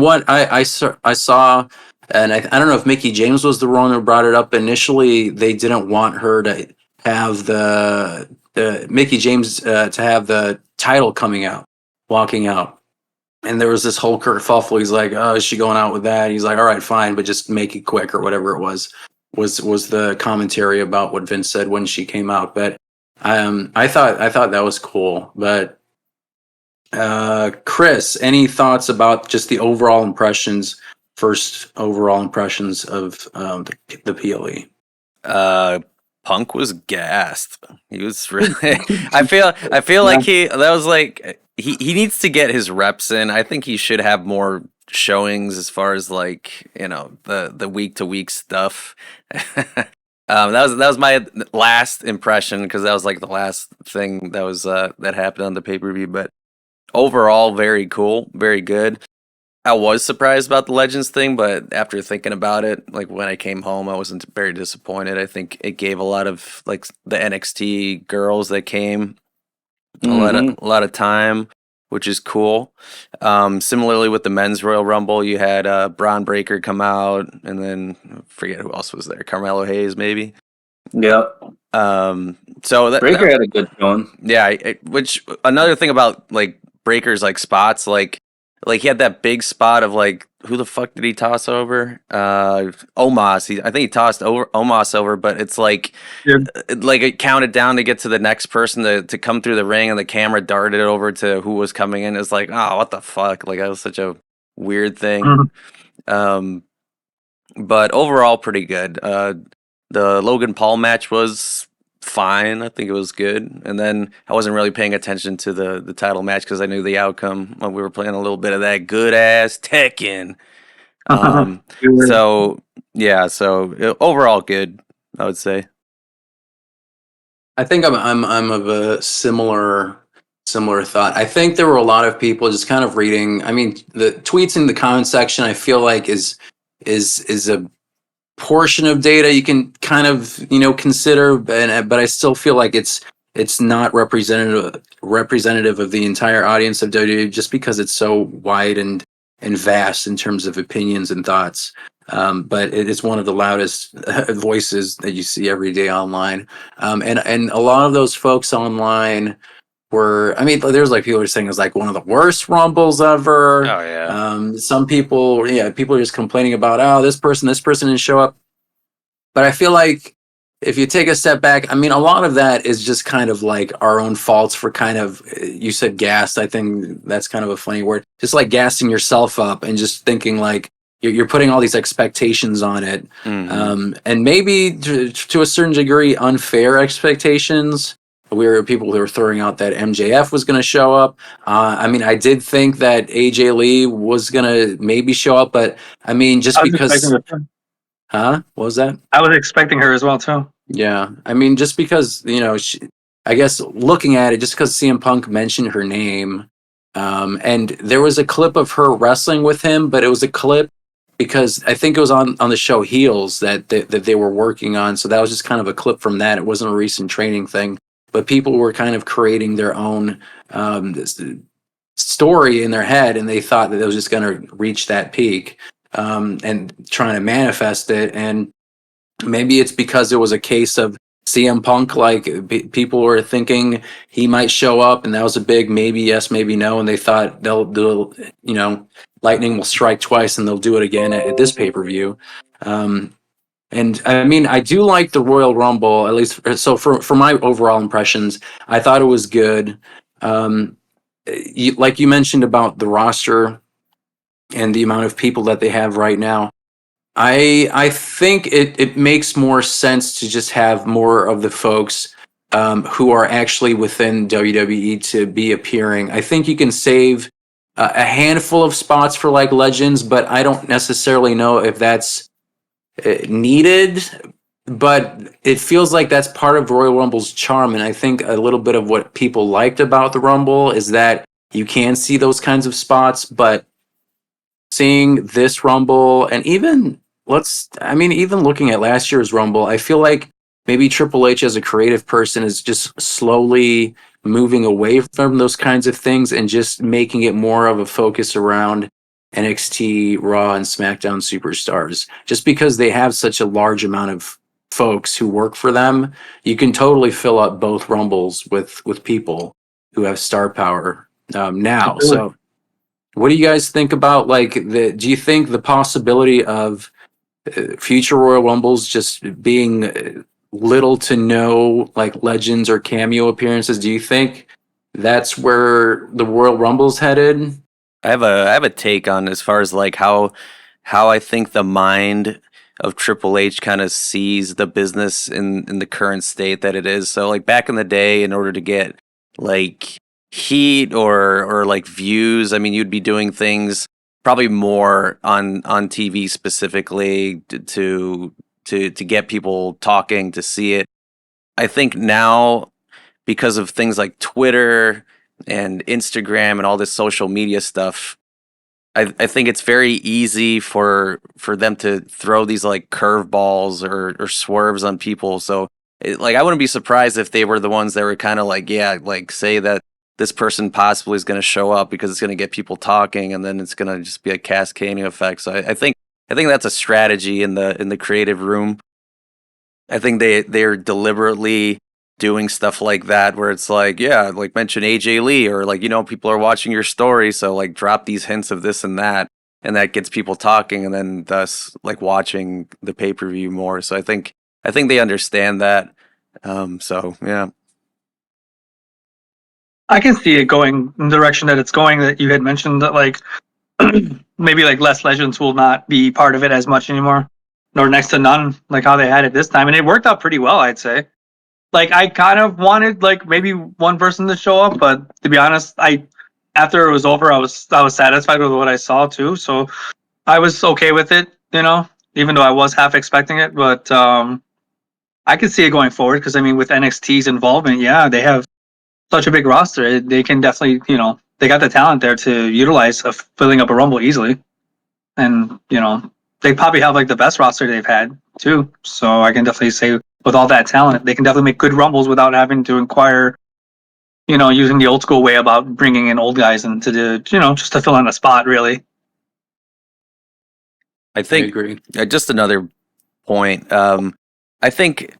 what I saw, and I don't know if Mickey James was the one who brought it up initially. They didn't want her to have the Mickey James to have the title walking out. And there was this whole kerfuffle. He's like, "Oh, is she going out with that?" He's like, "All right, fine, but just make it quick," or whatever it was the commentary about what Vince said when she came out. But I thought that was cool. But Chris, any thoughts about just the overall impressions? First overall impressions of the PLE. Punk was gassed. He was really. I feel like he needs to get his reps in. I think he should have more showings as far as like the week to week stuff. That was my last impression, because that was like the last thing that was that happened on the pay-per-view. But overall, very cool, very good. I was surprised about the Legends thing, but after thinking about it, like when I came home, I wasn't very disappointed. I think it gave a lot of like the NXT girls that came a lot of time, which is cool. Similarly with the men's Royal Rumble, you had Braun Breaker come out, and then I forget who else was there. Carmelo Hayes, maybe. Yeah. So Breaker had a good showing. Yeah, which another thing about like Breaker's like spots, like he had that big spot of like who the fuck did he toss over? Omos. I think he tossed over Omos over, but it's like Yeah. like it counted down to get to the next person to come through the ring, and the camera darted over to who was coming in. It's like, oh, what the fuck? Like that was such a weird thing. But overall, pretty good. The Logan Paul match was fine. I think it was good. And then I wasn't really paying attention to the title match because I knew the outcome. We were playing a little bit of that good ass Tekken. So yeah, so overall good, I would say. I think I'm of a similar thought. I think there were a lot of people just kind of reading. I mean, the tweets in the comment section, I feel like is a portion of data you can kind of consider, but I still feel like it's not representative of the entire audience of WWE, just because it's so wide and vast in terms of opinions and thoughts. But it is one of the loudest voices that you see every day online, and a lot of those folks online were, I mean, there's like people are saying it was like one of the worst Rumbles ever. Oh yeah. Some people, people are just complaining about, oh, this person didn't show up. But I feel like if you take a step back, I mean, a lot of that is just kind of like our own faults for kind of, you said gassed. I think that's kind of a funny word. Just like gassing yourself up and just thinking like you're putting all these expectations on it. And maybe to a certain degree, unfair expectations. We were people who were throwing out that MJF was going to show up. I mean, I did think that AJ Lee was going to maybe show up, but I mean, just because. What was that? I was expecting her as well too. Yeah, I mean, just because I guess looking at it, just because CM Punk mentioned her name, and there was a clip of her wrestling with him, but it was a clip because I think it was on the show Heels that they were working on, so that was just kind of a clip from that. It wasn't a recent training thing, but people were kind of creating their own story in their head, and they thought that it was just going to reach that peak. And trying to manifest it, and maybe it's because it was a case of CM Punk, like people were thinking he might show up, and that was a big maybe yes, maybe no, and they thought they'll do, lightning will strike twice, and they'll do it again at this pay-per-view. And I mean, I do like the Royal Rumble, at least. So for my overall impressions, I thought it was good. Like you mentioned about the roster and the amount of people that they have right now, I think it makes more sense to just have more of the folks who are actually within WWE to be appearing. I think you can save a handful of spots for like legends, but I don't necessarily know if that's needed. But it feels like that's part of Royal Rumble's charm, and I think a little bit of what people liked about the Rumble is that you can see those kinds of spots, but seeing this Rumble, and even looking at last year's Rumble, I feel like maybe Triple H as a creative person is just slowly moving away from those kinds of things and just making it more of a focus around NXT, Raw, and SmackDown superstars. Just because they have such a large amount of folks who work for them, you can totally fill up both Rumbles with people who have star power now. So what do you guys think about do you think the possibility of future Royal Rumbles just being little to no like legends or cameo appearances? Do you think that's where the Royal Rumble's headed? I have a take on as far as like how I think the mind of Triple H kind of sees the business in the current state that it is. So like back in the day, in order to get like heat or like views, I mean, you'd be doing things probably more on TV specifically to get people talking, to see it. I think now, because of things like Twitter and Instagram and all this social media stuff, I think it's very easy for them to throw these like curveballs or swerves on people. So I wouldn't be surprised if they were the ones that were kind of like, yeah, like say that this person possibly is going to show up because it's going to get people talking, and then it's going to just be a cascading effect. So I think that's a strategy in the creative room. I think they're deliberately doing stuff like that, where it's like, yeah, like mention AJ Lee, or like, people are watching your story, so like drop these hints of this and that. and that gets people talking, and then thus like watching the pay-per-view more. So I think they understand that. So yeah. I can see it going in the direction that it's going. That you had mentioned that like maybe like less legends will not be part of it as much anymore, nor next to none, like how they had it this time, and it worked out pretty well, I'd say. Like I kind of wanted like maybe one person to show up, but to be honest, I after it was over, I was satisfied with what I saw too. So I was okay with it, even though I was half expecting it. But I could see it going forward because I mean, with NXT's involvement, yeah, they have such a big roster. They can definitely, they got the talent there to utilize of filling up a Rumble easily, and they probably have like the best roster they've had too. So I can definitely say with all that talent, they can definitely make good Rumbles without having to inquire, using the old school way about bringing in old guys into the, just to fill in a spot, really. I I think agree. just another point. I think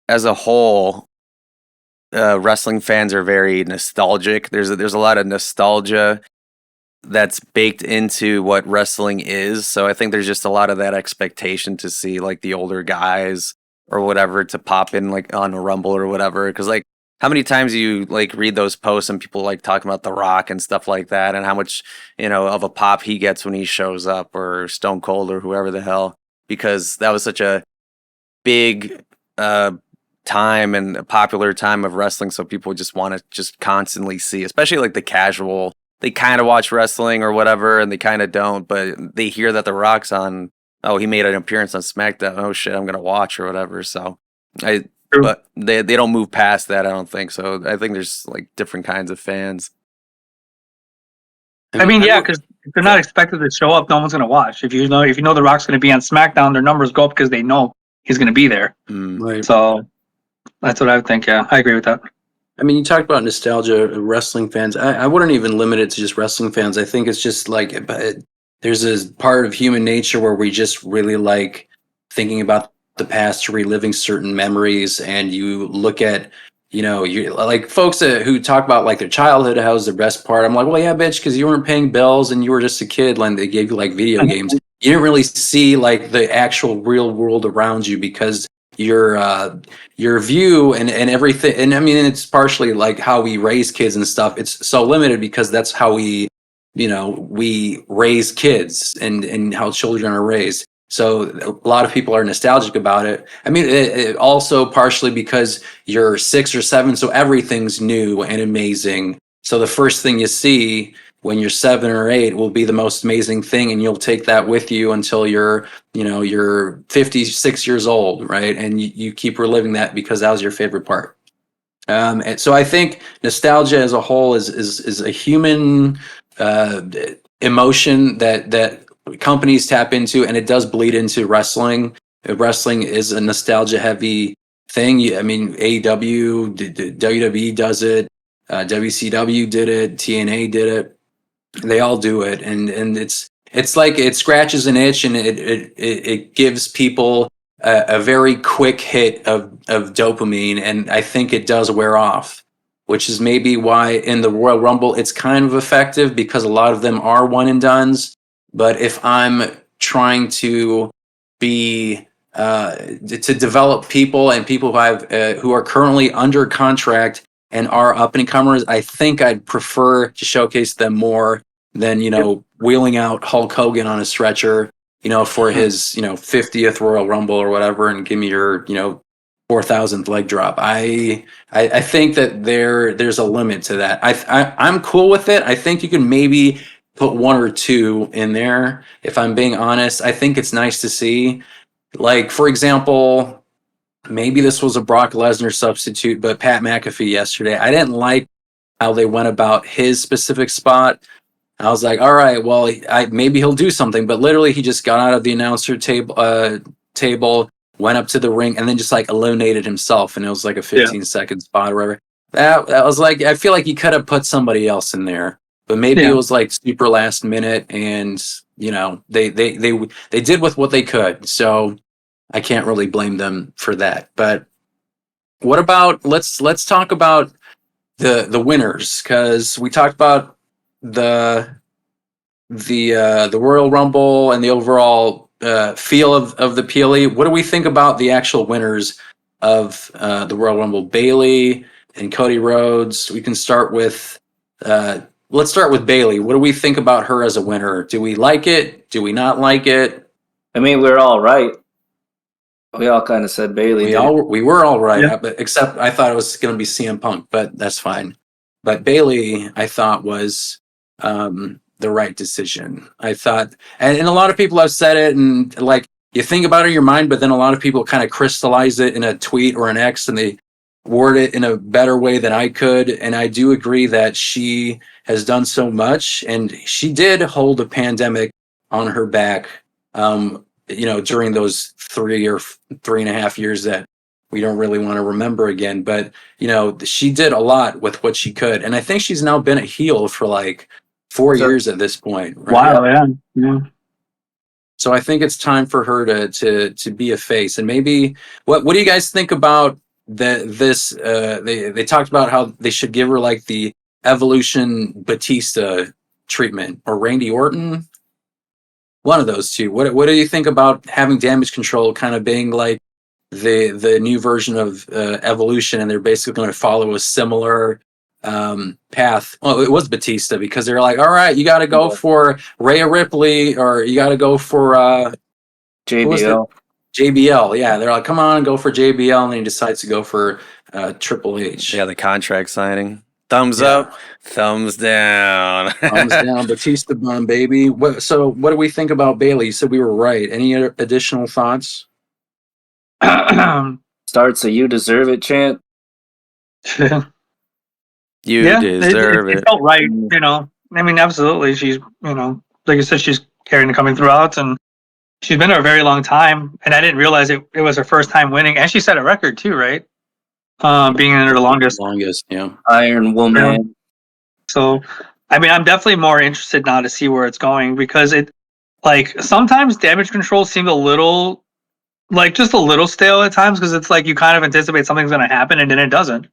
as a whole, wrestling fans are very nostalgic. There's a lot of nostalgia that's baked into what wrestling is. So I think there's just a lot of that expectation to see like the older guys or whatever to pop in like on a Rumble or whatever. Because like how many times you like read those posts and people like talking about The Rock and stuff like that, and how much of a pop he gets when he shows up, or Stone Cold or whoever the hell, because that was such a big time and a popular time of wrestling. So people just want to just constantly see, especially like the casual. They kind of watch wrestling or whatever, and they kind of don't, but they hear that The Rock's on. Oh, he made an appearance on SmackDown. Oh shit, I'm gonna watch or whatever. So True. but they don't move past that. I don't think so. I think there's like different kinds of fans. I mean, yeah, because if they're not expected to show up, no one's gonna watch. If you know The Rock's gonna be on SmackDown, their numbers go up because they know he's gonna be there. Right. So that's what I would think. Yeah, I agree with that. I mean, you talked about nostalgia, wrestling fans. I wouldn't even limit it to just wrestling fans. I think it's just like there's this part of human nature where we just really like thinking about the past, reliving certain memories, and you look at, you like folks who talk about like their childhood, how's the best part. I'm like, well, yeah, bitch, because you weren't paying bills and you were just a kid, and they gave you like video games. You didn't really see like the actual real world around you because your view and everything, and I mean it's partially like how we raise kids and stuff. It's so limited because that's how we raise kids and how children are raised. So a lot of people are nostalgic about it. I mean, it also partially because you're 6 or 7, so everything's new and amazing. So the first thing you see when you're 7 or 8 will be the most amazing thing, and you'll take that with you until you're 56 years old, right? And you keep reliving that because that was your favorite part. And so I think nostalgia as a whole is a human emotion that companies tap into, and it does bleed into wrestling. Wrestling is a nostalgia heavy thing. I mean, AEW, WWE does it, WCW did it, TNA did it. They all do it, and it's like it scratches an itch, and it gives people a very quick hit of dopamine, and I think it does wear off, which is maybe why in the Royal Rumble it's kind of effective because a lot of them are one and dones. But if I'm trying to be to develop people and people who are currently under contract and are up and comers, I think I'd prefer to showcase them more than wheeling out Hulk Hogan on a stretcher, for his 50th Royal Rumble or whatever, and give me your 4,000th leg drop. I think that there's a limit to that. I'm cool with it. I think you can maybe put 1 or 2 in there. If I'm being honest, I think it's nice to see. Like, for example, maybe this was a Brock Lesnar substitute, but Pat McAfee yesterday, I didn't like how they went about his specific spot. I was like, all right, well, maybe he'll do something, but literally he just got out of the announcer table, went up to the ring, and then just like eliminated himself, and it was like a 15-second spot or whatever. That was like, I feel like he could have put somebody else in there, but maybe it was like super last minute, and they did with what they could, so I can't really blame them for that. But what about let's talk about the winners, because we talked about the the Royal Rumble and the overall feel of the PLE. What do we think about the actual winners of the Royal Rumble? Bayley and Cody Rhodes. We can start with. Let's start with Bayley. What do we think about her as a winner? Do we like it? Do we not like it? I mean, we're all right. We all kind of said Bailey. We were all right, Yeah. but except I thought it was going to be CM Punk, but that's fine. But Bayley, I thought was the right decision. I thought, and a lot of people have said it, and like you think about it in your mind, but then a lot of people kind of crystallize it in a tweet or an X, and they word it in a better way than I could. And I do agree that she has done so much, and she did hold a pandemic on her back. During those 3.5 years that we don't really want to remember again. But, she did a lot with what she could. And I think she's now been a heel for like 4 years at this point. Right? Wow, yeah. So I think it's time for her to be a face. And maybe, what do you guys think about this? They talked about how they should give her like the Evolution Batista treatment, or Randy Orton. One of those two. What do you think about having Damage Control kind of being like the new version of Evolution, and they're basically going to follow a similar path? Well, it was Batista, because they're like, all right, you got to go for Rhea Ripley, or you got to go for JBL. JBL. Yeah, they're like, come on, go for JBL, and then he decides to go for Triple H. Yeah, the contract signing. Thumbs up, thumbs down. Thumbs down, Batista bun, baby. So what do we think about Bayley? You said we were right. Any other additional thoughts? Starts a "You Deserve It" chant. You deserve it. It felt right, I mean, absolutely. She's, like I said, she's carrying the coming throughout, and she's been there a very long time. And I didn't realize it was her first time winning, and she set a record too, right? Being in there the longest. Yeah. Iron Woman. Yeah. So, I mean, I'm definitely more interested now to see where it's going, because sometimes Damage Control seemed a little, just a little stale at times, because it's like you kind of anticipate something's going to happen and then it doesn't.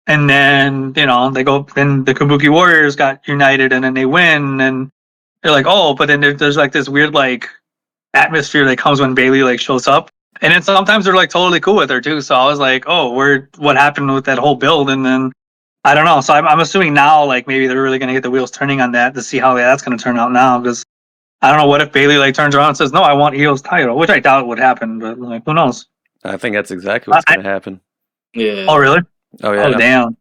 And then, then the Kabuki Warriors got united and then they win, and they're like, oh, but then there's like this weird atmosphere that comes when Bayley shows up. And then sometimes they're totally cool with her too. So I was like, oh, what happened with that whole build? And then I don't know. So I'm assuming now maybe they're really gonna get the wheels turning on that to see how that's gonna turn out now. Because I don't know, what if Bayley turns around and says, no, I want Eo's title, which I doubt would happen, but who knows? I think that's exactly what's going to happen. Yeah. Oh really? Oh yeah. Oh damn.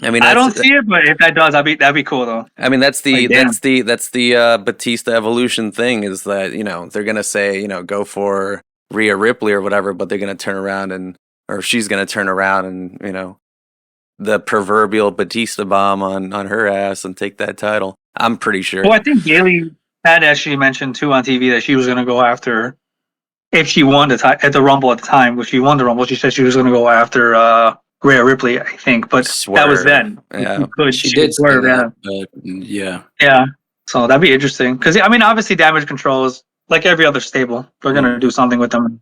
I mean, I don't see it, but if that does, that'd be cool though. I mean, that's the damn. Batista Evolution thing, is that they're gonna say go for Rhea Ripley or whatever, but they're gonna turn around or she's gonna turn around and the proverbial Batista bomb on her ass and take that title. I'm pretty sure. Well, I think Bayley had actually mentioned too on TV that she was gonna go after, if she won at the Rumble at the time, which she won the Rumble. She said she was gonna go after Rhea Ripley, I think, but that was then. Yeah, she did swerve that, but yeah. Yeah, so that'd be interesting, because I mean, obviously, Damage Control is like every other stable. They're gonna do something with them.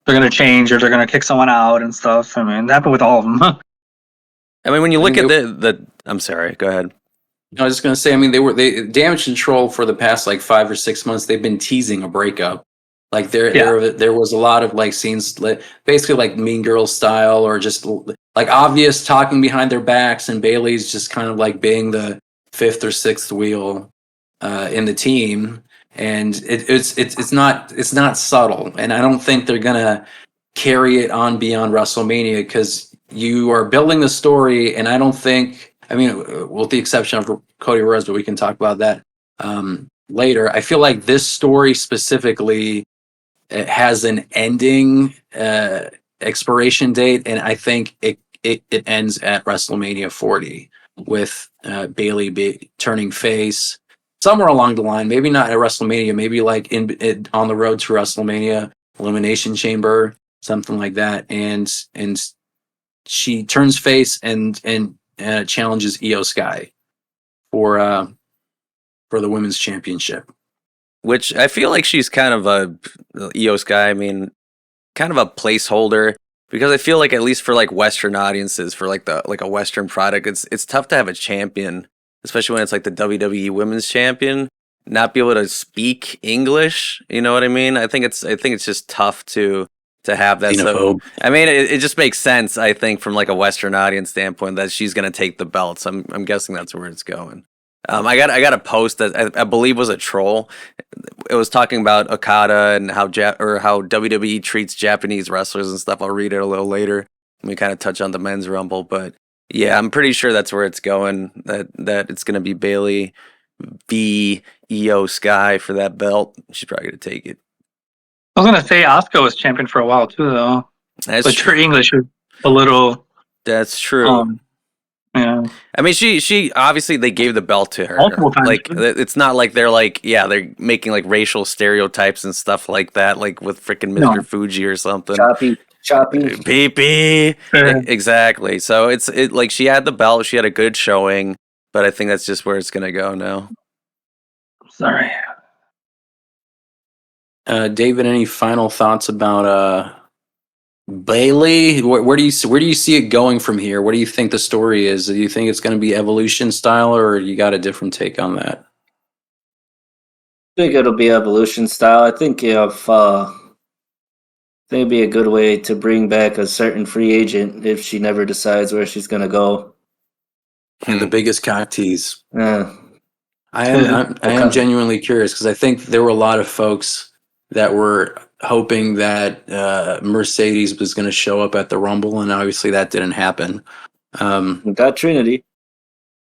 They're gonna change, or they're gonna kick someone out and stuff. I mean, that happened with all of them. I mean, when you look at the I'm sorry, go ahead. I was just gonna say, I mean, they Damage Control for the past 5 or 6 months. They've been teasing a breakup. There was a lot of scenes, basically Mean Girls style, or just obvious talking behind their backs, and Bayley's just kind of being the fifth or sixth wheel in the team, and it's not subtle, and I don't think they're gonna carry it on beyond WrestleMania, because you are building the story, and I don't think, I mean, with the exception of Cody Rhodes, but we can talk about that later. I feel like this story specifically, it has an ending expiration date, and I think it ends at WrestleMania 40 with Bayley turning face somewhere along the line. Maybe not at WrestleMania, maybe in on the road to WrestleMania, Elimination Chamber, something like that, and she turns face and challenges Io Sky for the women's championship. Which I feel like she's kind of a Io Sky. I mean, kind of a placeholder, because I feel like, at least for Western audiences, for a Western product, it's tough to have a champion, especially when it's the WWE Women's Champion. not be able to speak English. You know what I mean? I think it's just tough to have that. So Xenophobe. I mean, it just makes sense. I think from like a Western audience standpoint that she's gonna take the belts. I'm guessing that's where it's going. I got a post that I believe was a troll. It was talking about Okada and how how WWE treats Japanese wrestlers and stuff. I'll read it a little later. We kind of touch on the men's rumble, but yeah, I'm pretty sure that's where it's going. That it's gonna be Bailey v Io Sky for that belt. She's probably gonna take it. I was gonna say Asuka was champion for a while too, though. That's But true. her English is a little. That's true. Yeah. I mean, she obviously they gave the belt to her. Multiple times, Like too. it's not like they're making like racial stereotypes and stuff like that, like with freaking Mr. No. Fuji or something. Choppy. PP. Yeah. Exactly. So it's like she had the belt, she had a good showing, but I think that's just where it's gonna go now. Sorry. David, any final thoughts about Bailey? Where do you see it going from here? What do you think the story is? Do you think it's going to be Evolution style, or you got a different take on that? I think it'll be Evolution style. I think if it'd be a good way to bring back a certain free agent if she never decides where she's gonna go. And the biggest cock tease. Yeah. I am genuinely curious because I think there were a lot of folks that were hoping that Mercedes was going to show up at the Rumble, and obviously that didn't happen. We got Trinity.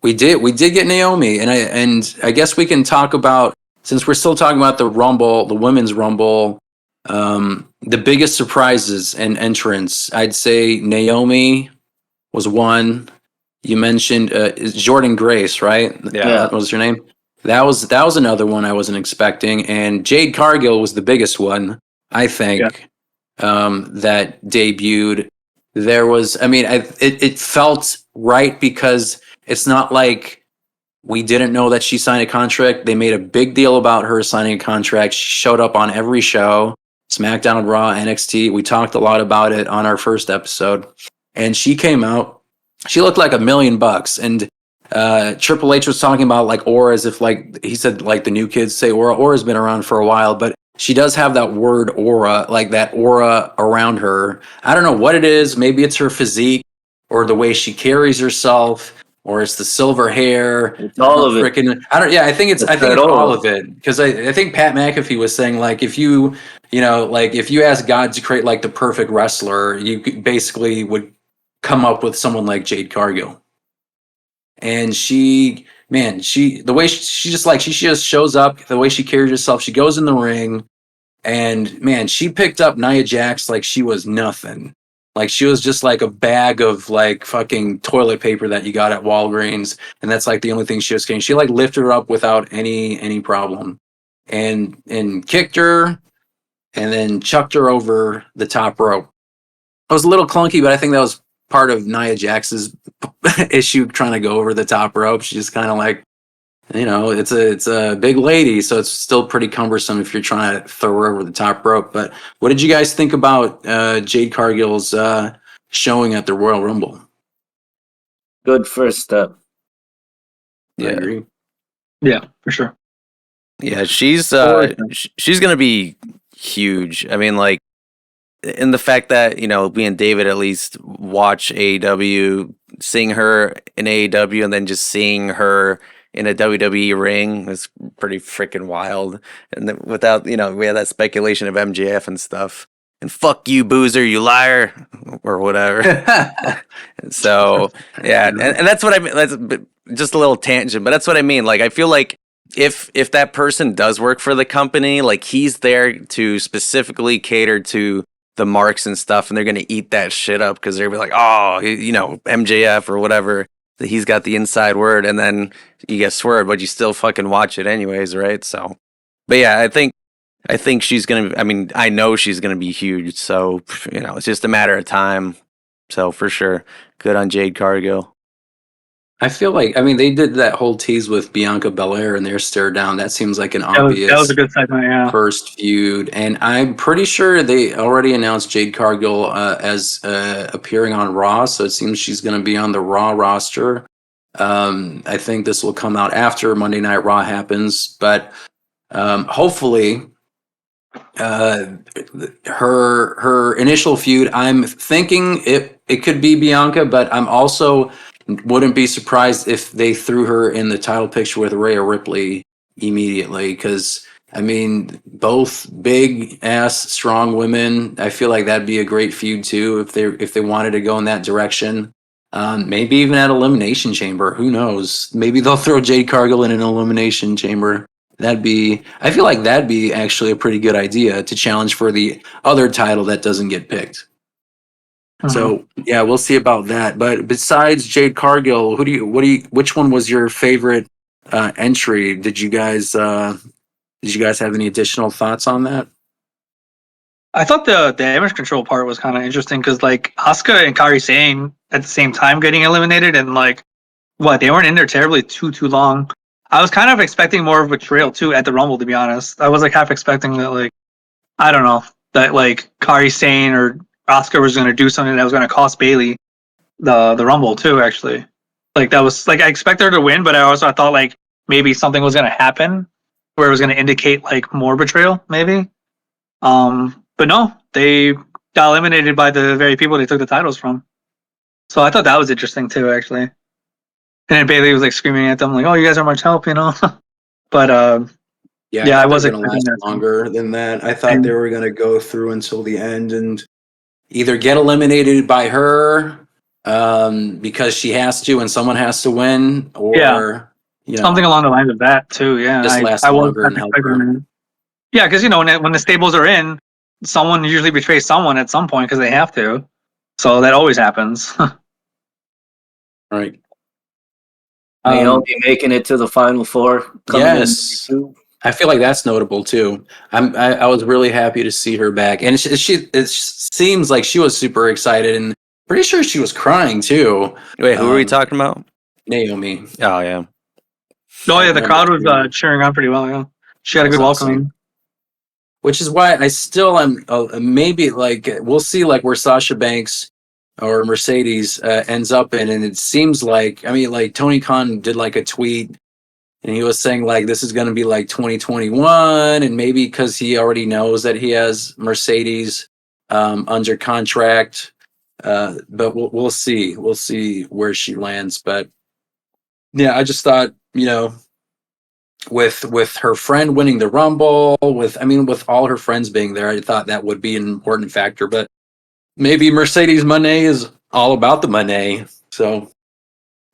We did get Naomi, and I guess we can talk about, since we're still talking about the Rumble, the women's Rumble, the biggest surprises and entrants. I'd say Naomi was one. You mentioned Jordan Grace, right? Yeah. That was her name. That was another one I wasn't expecting, and Jade Cargill was the biggest one, I think, that debuted. There was, I mean, it felt right because it's not like we didn't know that she signed a contract. They made a big deal about her signing a contract. She showed up on every show, SmackDown, Raw, NXT. We talked a lot about it on our first episode, and she came out. She looked like $1 million, and Triple H was talking about like aura as if like he said like the new kids say aura. Aura's been around for a while, but she does have that word aura, like that aura around her. I don't know what it is. Maybe it's her physique or the way she carries herself, or it's the silver hair. It's all of it. I think it's all of it, because I think Pat McAfee was saying like if you ask God to create like the perfect wrestler, you basically would come up with someone like Jade Cargill. And she just shows up, the way she carries herself, she goes in the ring, and man, she picked up Nia Jax like she was nothing. Like she was just like a bag of like fucking toilet paper that you got at Walgreens, and that's like the only thing she was carrying. She like lifted her up without any problem, and kicked her, and then chucked her over the top rope. It was a little clunky, but I think that was part of Nia Jax's issue trying to go over the top rope. She's just kind of like, it's a big lady, so it's still pretty cumbersome if you're trying to throw her over the top rope. But what did you guys think about Jade Cargill's showing at the Royal Rumble? Good first step. I agree. Yeah, for sure. Yeah, she's gonna be huge. I mean, like, in the fact that me and David at least watch AEW, seeing her in AEW and then just seeing her in a WWE ring is pretty freaking wild. And then without, we had that speculation of MJF and stuff. And fuck you, Boozer, you liar, or whatever. So yeah, and that's what I mean. That's just a little tangent, but that's what I mean. Like, I feel like if that person does work for the company, like he's there to specifically cater to the marks and stuff, and they're gonna eat that shit up because they're gonna be like, oh, MJF or whatever. He's got the inside word, and then you get swerved, but you still fucking watch it anyways, right? So, but yeah, I think she's gonna. I mean, I know she's gonna be huge. So it's just a matter of time. So for sure, good on Jade Cargill. I feel like, they did that whole tease with Bianca Belair and their stare down. That seems like an obvious that was a good segment, yeah. first feud. And I'm pretty sure they already announced Jade Cargill as appearing on Raw. So it seems she's going to be on the Raw roster. I think this will come out after Monday Night Raw happens. But Hopefully, her initial feud, I'm thinking it could be Bianca, but I'm also wouldn't be surprised if they threw her in the title picture with Rhea Ripley immediately, because I mean, both big ass strong women. I feel like that'd be a great feud too if they wanted to go in that direction. Maybe even at Elimination Chamber. Who knows? Maybe they'll throw Jade Cargill in an Elimination Chamber. I feel like that'd be actually a pretty good idea to challenge for the other title that doesn't get picked. So yeah, we'll see about that. But besides Jade Cargill, which one was your favorite entry? Did you guys have any additional thoughts on that? I thought the damage control part was kind of interesting because like Asuka and Kairi Sane at the same time getting eliminated, and like they weren't in there terribly too long. I was kind of expecting more of a betrayal too at the Rumble, to be honest. I was like half expecting that, like, I don't know, that like Kairi Sane or Asuka was going to do something that was going to cost Bailey the Rumble too. Actually, like that was like I expected her to win, but I thought like maybe something was going to happen where it was going to indicate like more betrayal, maybe. But no, they got eliminated by the very people they took the titles from. So I thought that was interesting too, actually. And then Bailey was like screaming at them, like, "Oh, you guys are much help," you know. But yeah, I wasn't going to last longer than that. I thought they were going to go through until the end and either get eliminated by her because she has to and someone has to win, or something along the lines of that too. Yeah, just last longer and help her. Yeah, because when the stables are in, someone usually betrays someone at some point because they have to. So that always happens. Right. Naomi making it to the final four. Yes. I feel like that's notable too. I was really happy to see her back, and it seems like she was super excited, and pretty sure she was crying too. Wait, who are we talking about? Naomi. Oh yeah. Oh yeah, the crowd was cheering on pretty well. Yeah, she had a good welcoming. Which is why I still am maybe like we'll see like where Sasha Banks or Mercedes ends up in, and it seems like like Tony Khan did like a tweet. And he was saying like this is going to be like 2021, and maybe because he already knows that he has Mercedes under contract. But we'll see. We'll see where she lands. But yeah, I just thought with her friend winning the Rumble, with all her friends being there, I thought that would be an important factor. But maybe Mercedes Moné is all about the money. So.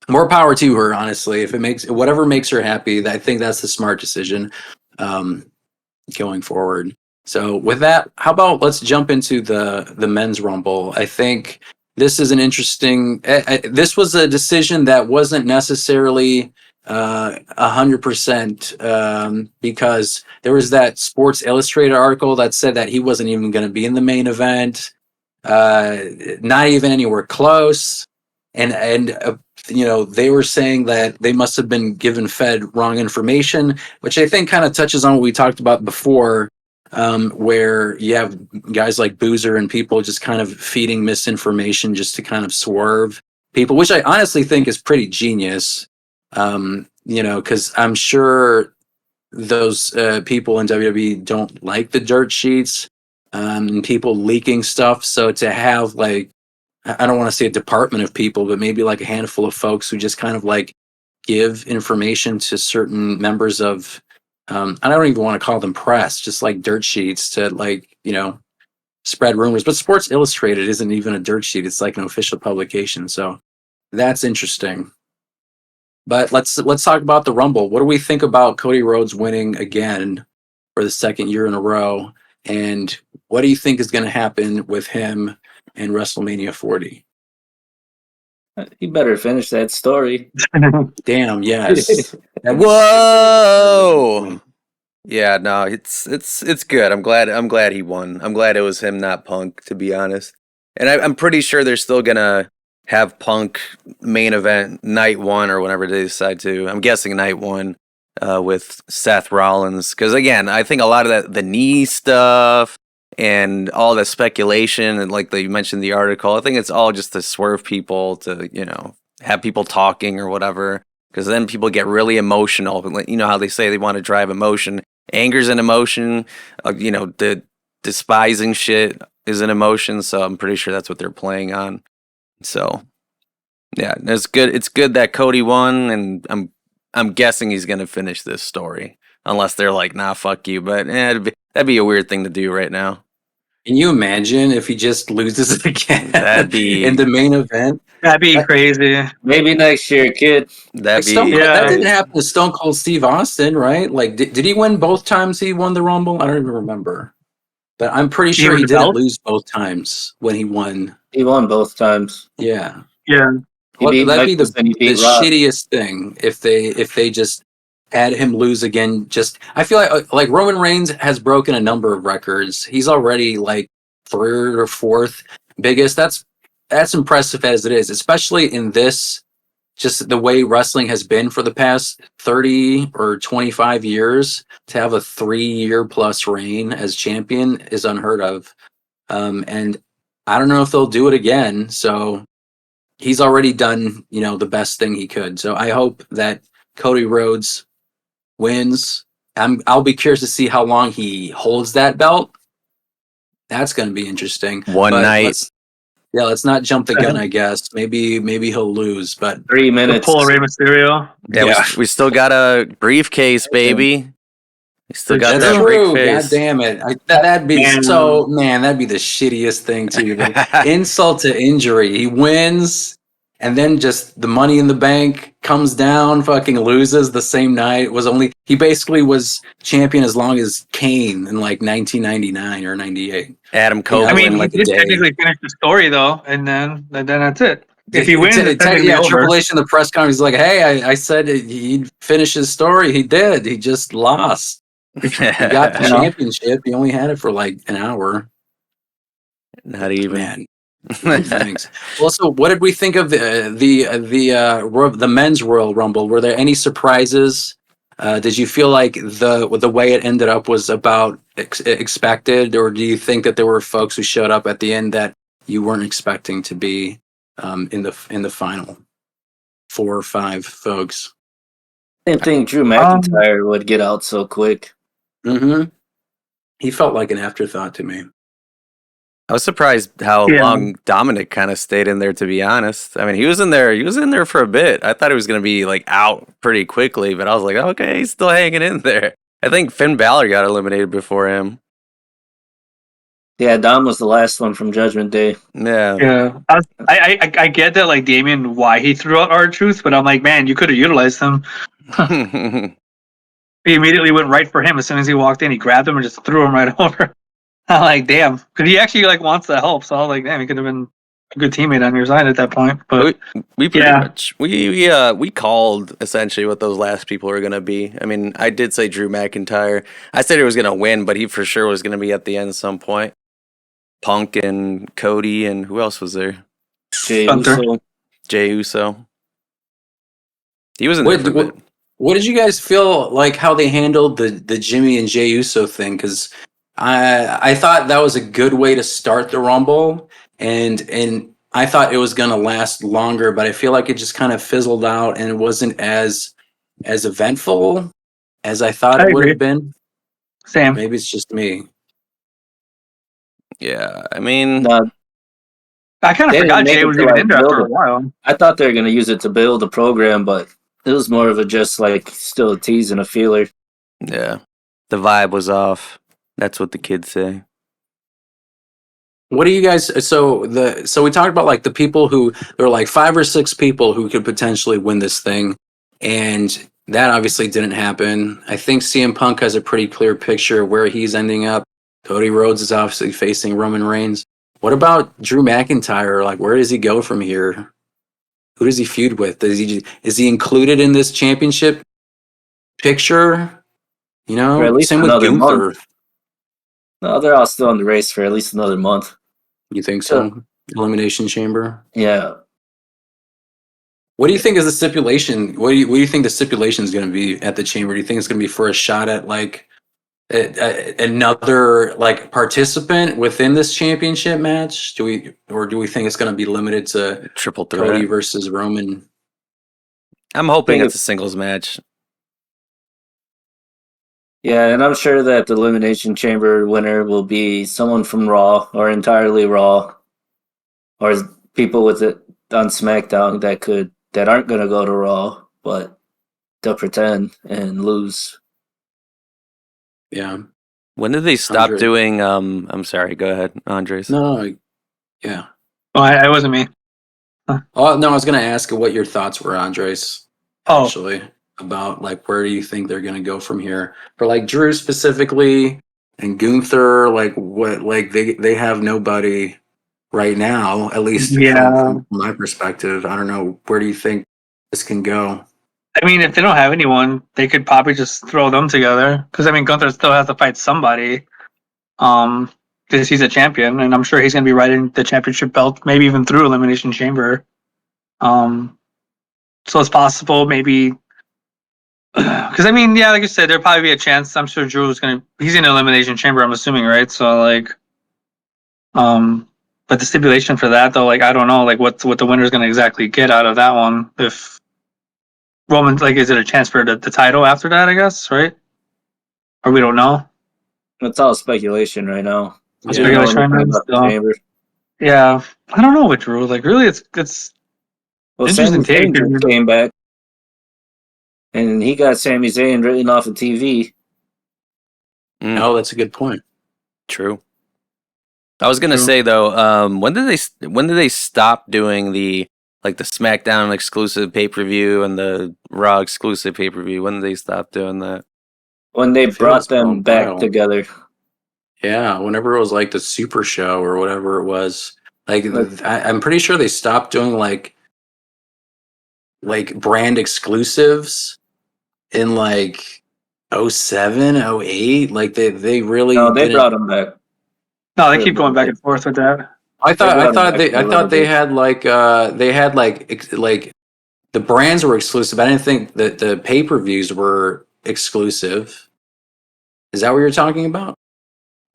More power to her, honestly. If it makes whatever makes her happy, I think that's the smart decision going forward. So with that, how about let's jump into the men's rumble? I think this is an interesting. This was a decision that wasn't necessarily 100% because there was that Sports Illustrated article that said that he wasn't even going to be in the main event, not even anywhere close. And they were saying that they must have been fed wrong information, which I think kind of touches on what we talked about before, where you have guys like Boozer and people just kind of feeding misinformation just to kind of swerve people, which I honestly think is pretty genius, because I'm sure those people in WWE don't like the dirt sheets and people leaking stuff. So to have like, I don't want to say a department of people, but maybe like a handful of folks who just kind of like give information to certain members of, I don't even want to call them press, just like dirt sheets to like, spread rumors. But Sports Illustrated isn't even a dirt sheet. It's like an official publication. So that's interesting. But let's talk about the Rumble. What do we think about Cody Rhodes winning again for the second year in a row? And what do you think is going to happen with him in WrestleMania 40? He better finish that story. Damn, yes. Whoa. Yeah, no, it's good. I'm glad he won. I'm glad it was him, not Punk, to be honest. And I'm pretty sure they're still gonna have Punk main event night 1 or whenever they decide to. I'm guessing night 1 with Seth Rollins, because again, I think a lot of the knee stuff and all the speculation and like you mentioned the article, I think it's all just to swerve people to have people talking or whatever. Because then people get really emotional. You know how they say they want to drive emotion Anger's an emotion. The despising shit is an emotion. So I'm pretty sure that's what they're playing on. So yeah, it's good. It's good that Cody won, and I'm guessing he's gonna finish this story, unless they're like, nah, fuck you. But that'd be a weird thing to do right now. Can you imagine if he just loses it again That'd be in the main event? That'd be crazy. Maybe next year, kid. Like Stone Cold, Yeah. that didn't happen to Stone Cold Steve Austin, right? Like, did he win both times he won the Rumble? I don't even remember. But I'm pretty sure win he the didn't belt? lose both times when he won. He won both times. Yeah. Yeah. He Well, beat that'd be Michaels and he the beat Rock. shittiest thing if they just had him lose again. Just I feel like Roman Reigns has broken a number of records. He's already like third or fourth biggest. That's impressive as it is, especially in this just the way wrestling has been for the past 30 or 25 years. To have a 3-year plus reign as champion is unheard of. And I don't know if they'll do it again. So he's already done, the best thing he could. So I hope that Cody Rhodes wins. I'll be curious to see how long he holds that belt. That's going to be interesting. one But night. let's not jump the gun. I guess maybe he'll lose, but 3 The minutes. pull Rey Mysterio. Yeah, we still got a briefcase, baby. We still got that's that true. God briefcase. damn it! That'd be Man. that'd be the shittiest thing too. Like, insult to injury. He wins, and then just the Money in the Bank comes down, fucking loses the same night. He basically was champion as long as Kane in like 1999 or 98. Adam Cole. I mean, like he a did day. technically finish the story though, and then that's it. If he wins, it's technically yeah, over. Triple H in the press conference is like, "Hey, I said he'd finish his story. He did. He just lost. He got the championship. He only had it for like an hour. Not even. Man, thanks. Well, so what did we think of the men's Royal Rumble? Were there any surprises? Did you feel like the way it ended up was about expected, or do you think that there were folks who showed up at the end that you weren't expecting to be in the final? 4 or 5 folks. I didn't think Drew McIntyre would get out so quick. Mm-hmm. He felt like an afterthought to me. I was surprised how Yeah. long Dominic kind of stayed in there, to be honest. I mean, he was in there for a bit. I thought he was going to be like out pretty quickly, but I was like, okay, he's still hanging in there. I think Finn Balor got eliminated before him. Yeah, Dom was the last one from Judgment Day. Yeah. Yeah, I get that, like Damien, why he threw out R-Truth, but I'm like, man, you could have utilized him. He immediately went right for him as soon as he walked in. He grabbed him and just threw him right over. I'm like, damn, because he actually like wants the help. So I was like, damn, he could have been a good teammate on your side at that point. But we pretty Yeah. much we called essentially what those last people were going to be. I mean, I did say Drew McIntyre. I said he was going to win, but he for sure was going to be at the end at some point. Punk and Cody and who else was there? Jey Gunther. Uso. Jey Uso. He was in there for a bit. What did you guys feel like how they handled the Jimmy and Jey Uso thing? Because I thought that was a good way to start the Rumble, and I thought it was gonna last longer, but I feel like it just kind of fizzled out and it wasn't as eventful as I thought I it would agree. have been. Sam, Maybe it's just me. Yeah, I mean, No, I kind of They forgot didn't make Jay it was to, even like, in there after a build it. while. I thought they were going to use it to build the program, but it was more of a just like still a tease and a feeler. yeah, the vibe was off. That's what the kids say. What do you guys? So we talked about like the people who there were like 5 or 6 people who could potentially win this thing, and that obviously didn't happen. I think CM Punk has a pretty clear picture of where he's ending up. Cody Rhodes is obviously facing Roman Reigns. What about Drew McIntyre? Like, where does he go from here? Who does he feud with? Is he included in this championship picture? You For know, at least same with another Gunther. month. No, they're all still in the race for at least another month. You think so? Elimination Chamber. Yeah. What do you think is the stipulation? What do you think the stipulation is going to be at the Chamber? Do you think it's going to be for a shot at like another like participant within this championship match? Do we think it's going to be limited to Triple threat. Cody versus Roman? I'm hoping think it's a singles match. Yeah, and I'm sure that the Elimination Chamber winner will be someone from Raw or entirely Raw, or people with it on SmackDown that aren't gonna go to Raw, but they'll pretend and lose. Yeah. When did they stop Andre. doing? I'm sorry. Go ahead, Andres. No, yeah. Oh, it wasn't me. Oh no, I was gonna ask what your thoughts were, Andres. Oh. Actually, about like where do you think they're gonna go from here for like Drew specifically and Gunther? Like what? Like they have nobody right now, at least Yeah. from my perspective. I don't know. Where do you think this can go? I mean, if they don't have anyone, they could probably just throw them together. Because I mean, Gunther still has to fight somebody. Because he's a champion, and I'm sure he's going to be riding the championship belt, maybe even through Elimination Chamber. So it's possible, maybe. Because I mean, yeah, like you said, there'll probably be a chance. I'm sure Drew's going to. He's in Elimination Chamber. I'm assuming, right? So like, but the stipulation for that though, like I don't know, like what the winner's going to exactly get out of that one. If Roman, like, is it a chance for the title after that? I guess, right? Or we don't know. It's all speculation right now. It's We don't know speculation right anything now. about the So, Chamber. yeah, I don't know with Drew. Like, really, it's Well, interesting Sami take. Zayn just came back, and he got Sami Zayn written off of TV. Oh, that's a good point. True. I was gonna True. say though, when did they stop doing the SmackDown exclusive pay-per-view and the Raw exclusive pay-per-view? When did they stop doing that? When they I feel it's brought been a them back while. together. Yeah, whenever it was like the Super Show or whatever it was, like Like- I'm pretty sure they stopped doing like brand exclusives in like '07, '08. Like they really No, they didn't. brought them back. No, they keep going back and forth with that. I brought thought 'em back for a little they bit. had like the brands were exclusive. I didn't think that the pay-per-views were exclusive. Is that what you're talking about?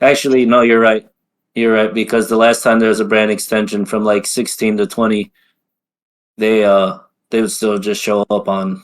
Actually, no, you're right. You're right, because the last time there was a brand extension from like 16 to 20, they would still just show up on.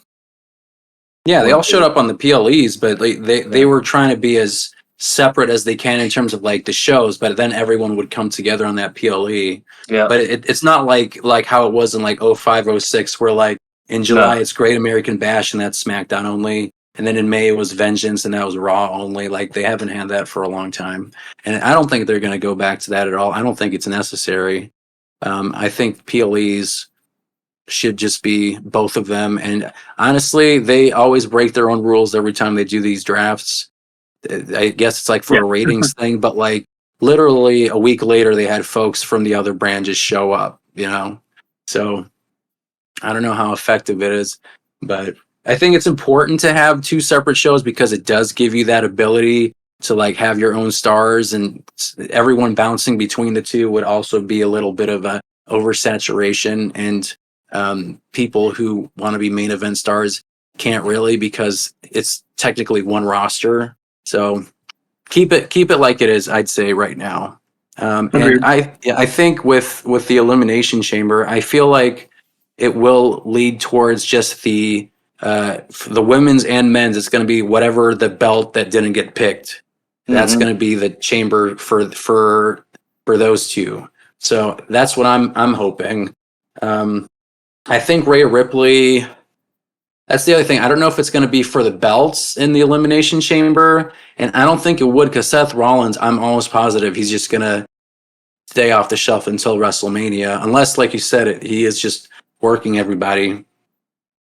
Yeah, they One all showed thing. up on the PLEs, but like they were trying to be as separate as they can in terms of like the shows, but then everyone would come together on that PLE. Yeah. But it's not like how it was in like '05, '06, where like in July No. it's Great American Bash and that's SmackDown only. And then in May it was Vengeance and that was Raw only. Like they haven't had that for a long time. And I don't think they're gonna go back to that at all. I don't think it's necessary. I think PLEs should just be both of them. And honestly, they always break their own rules every time they do these drafts. I guess it's like for a ratings thing, but like literally a week later, they had folks from the other brand just show up, you know? So I don't know how effective it is, but I think it's important to have two separate shows because it does give you that ability to like have your own stars, and everyone bouncing between the two would also be a little bit of a oversaturation, and people who want to be main event stars can't really because it's technically one roster. So keep it like it is, I'd say right now. Agreed. And I think with the elimination chamber, I feel like it will lead towards just the women's and men's. It's going to be whatever the belt that didn't get picked. That's going to be the chamber for those two. So that's what I'm hoping. I think Rhea Ripley. That's the other thing. I don't know if it's going to be for the belts in the Elimination Chamber, and I don't think it would because Seth Rollins, I'm almost positive he's just going to stay off the shelf until WrestleMania, unless, like you said, he is just working everybody.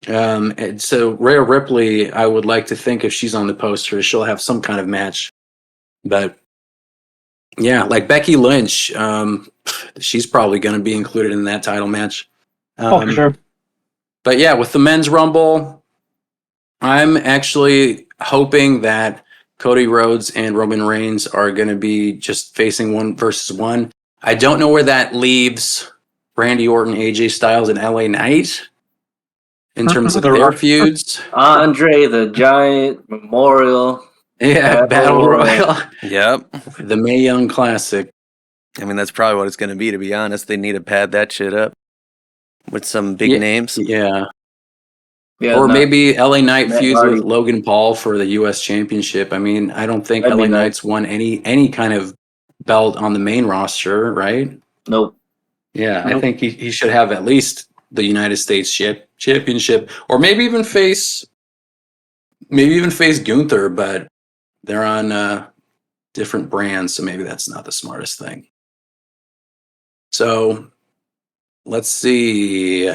And so Rhea Ripley, I would like to think if she's on the poster, she'll have some kind of match. But yeah, like Becky Lynch, she's probably going to be included in that title match. For sure. But yeah, with the men's rumble, I'm actually hoping that Cody Rhodes and Roman Reigns are going to be just facing 1-1. I don't know where that leaves Randy Orton, AJ Styles, and LA Knight in terms of The their Rock. feuds. Andre the Giant Memorial. Yeah, Battle Royal. Yep. The Mae Young Classic. I mean, that's probably what it's going to be, to be honest. They need to pad that shit up with some big names. Yeah. Yeah, Or not maybe LA Knight Matt feuds with Hardy. Logan Paul for the U.S. Championship. I mean, I don't think That'd LA be nice. Knight's won any kind of belt on the main roster, right? Nope. Yeah, I Nope. think he should have at least the United States championship, or maybe even face Gunther, but they're on different brands, so maybe that's not the smartest thing. So let's see.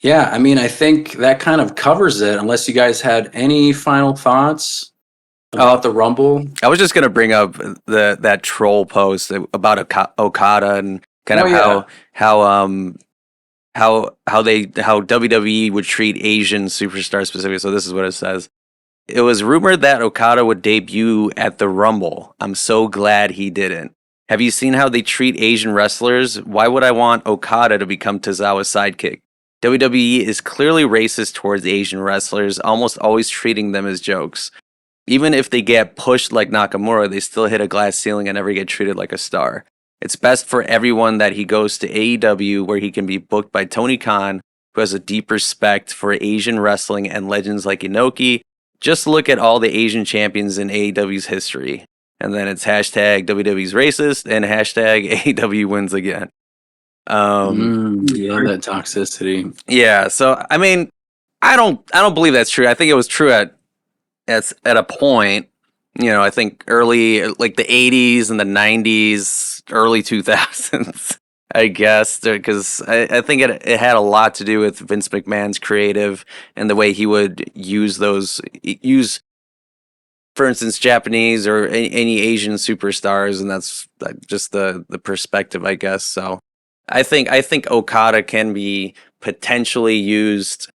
Yeah, I mean, I think that kind of covers it, unless you guys had any final thoughts about the Rumble. I was just gonna bring up that troll post about Okada and kind of how WWE would treat Asian superstars specifically. So this is what it says. It was rumored that Okada would debut at the Rumble. I'm so glad he didn't. Have you seen how they treat Asian wrestlers? Why would I want Okada to become Tozawa's sidekick? WWE is clearly racist towards Asian wrestlers, almost always treating them as jokes. Even if they get pushed like Nakamura, they still hit a glass ceiling and never get treated like a star. It's best for everyone that he goes to AEW, where he can be booked by Tony Khan, who has a deep respect for Asian wrestling and legends like Inoki. Just look at all the Asian champions in AEW's history. And then it's hashtag WWE's racist and hashtag AEW wins again. Yeah, that toxicity. Yeah, so I mean, I don't believe that's true. I think it was true at a point. You know, I think early, like the 80s and the 90s, early 2000s, I guess, because I think it had a lot to do with Vince McMahon's creative and the way he would use, for instance, Japanese or any Asian superstars, and that's just the perspective, I guess. So I think Okada can be potentially used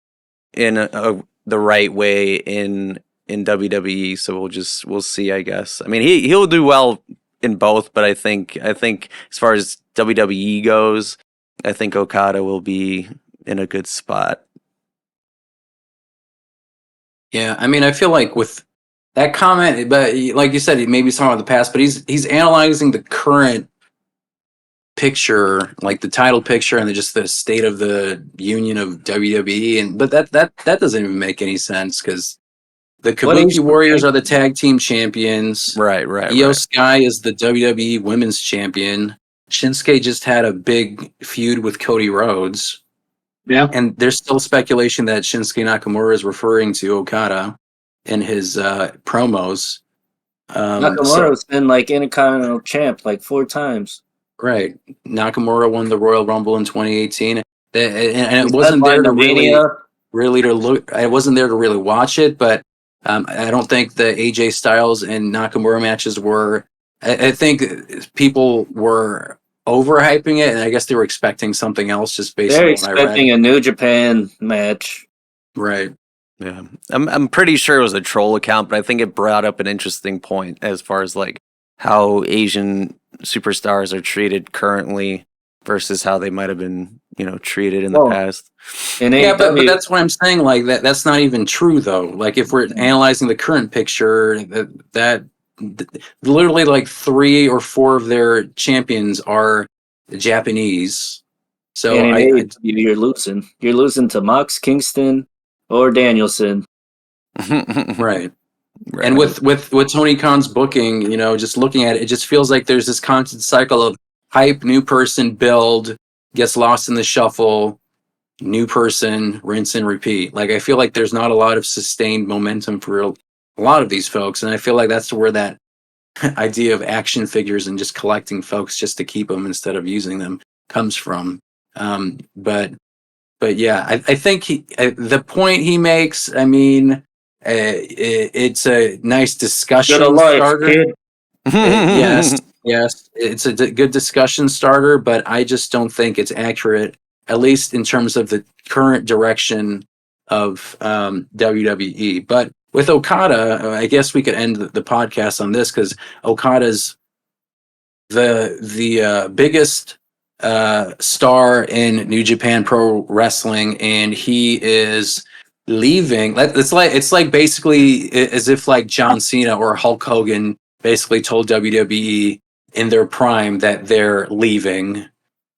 in the right way in WWE. So we'll see, I guess. I mean, he'll do well in both, but I think as far as WWE goes, I think Okada will be in a good spot. Yeah, I mean, I feel like with that comment, but like you said, maybe he's talking about the past, but he's analyzing the current picture, like the title picture, and just the state of the union of WWE, and but that doesn't even make any sense, because the Kabuki Warriors are the tag team champions. Right. Io Sky is the WWE Women's Champion. Shinsuke just had a big feud with Cody Rhodes. Yeah. And there's still speculation that Shinsuke Nakamura is referring to Okada in his promos. Nakamura's been like Intercontinental champ like 4 times. Right. Nakamura won the Royal Rumble in 2018. And it wasn't there to really to look. I wasn't there to really watch it, but I don't think the AJ Styles and Nakamura matches were. I think people were overhyping it, and I guess they were expecting something else just based on what I read. They're expecting a New Japan match. Right. Yeah. I'm pretty sure it was a troll account, but I think it brought up an interesting point as far as like how Asian superstars are treated currently versus how they might have been, treated in the past. Yeah, but that's what I'm saying. Like that's not even true though. Like if we're analyzing the current picture, that literally like 3 or 4 of their champions are Japanese. So you're losing. You're losing to Mox, Kingston, or Danielson. Right. And with Tony Khan's booking, just looking at it, it just feels like there's this constant cycle of hype, new person, build, gets lost in the shuffle, new person, rinse and repeat. Like I feel like there's not a lot of sustained momentum for a lot of these folks, and I feel like that's where that idea of action figures and just collecting folks just to keep them instead of using them comes from. But yeah, I think the point he makes, I mean, it's a nice discussion starter. Yes, it's a good discussion starter, but I just don't think it's accurate, at least in terms of the current direction of WWE. But with Okada, I guess we could end the podcast on this, because Okada's the biggest star in New Japan Pro Wrestling, and he is leaving. It's like basically as if like John Cena or Hulk Hogan basically told WWE in their prime that they're leaving.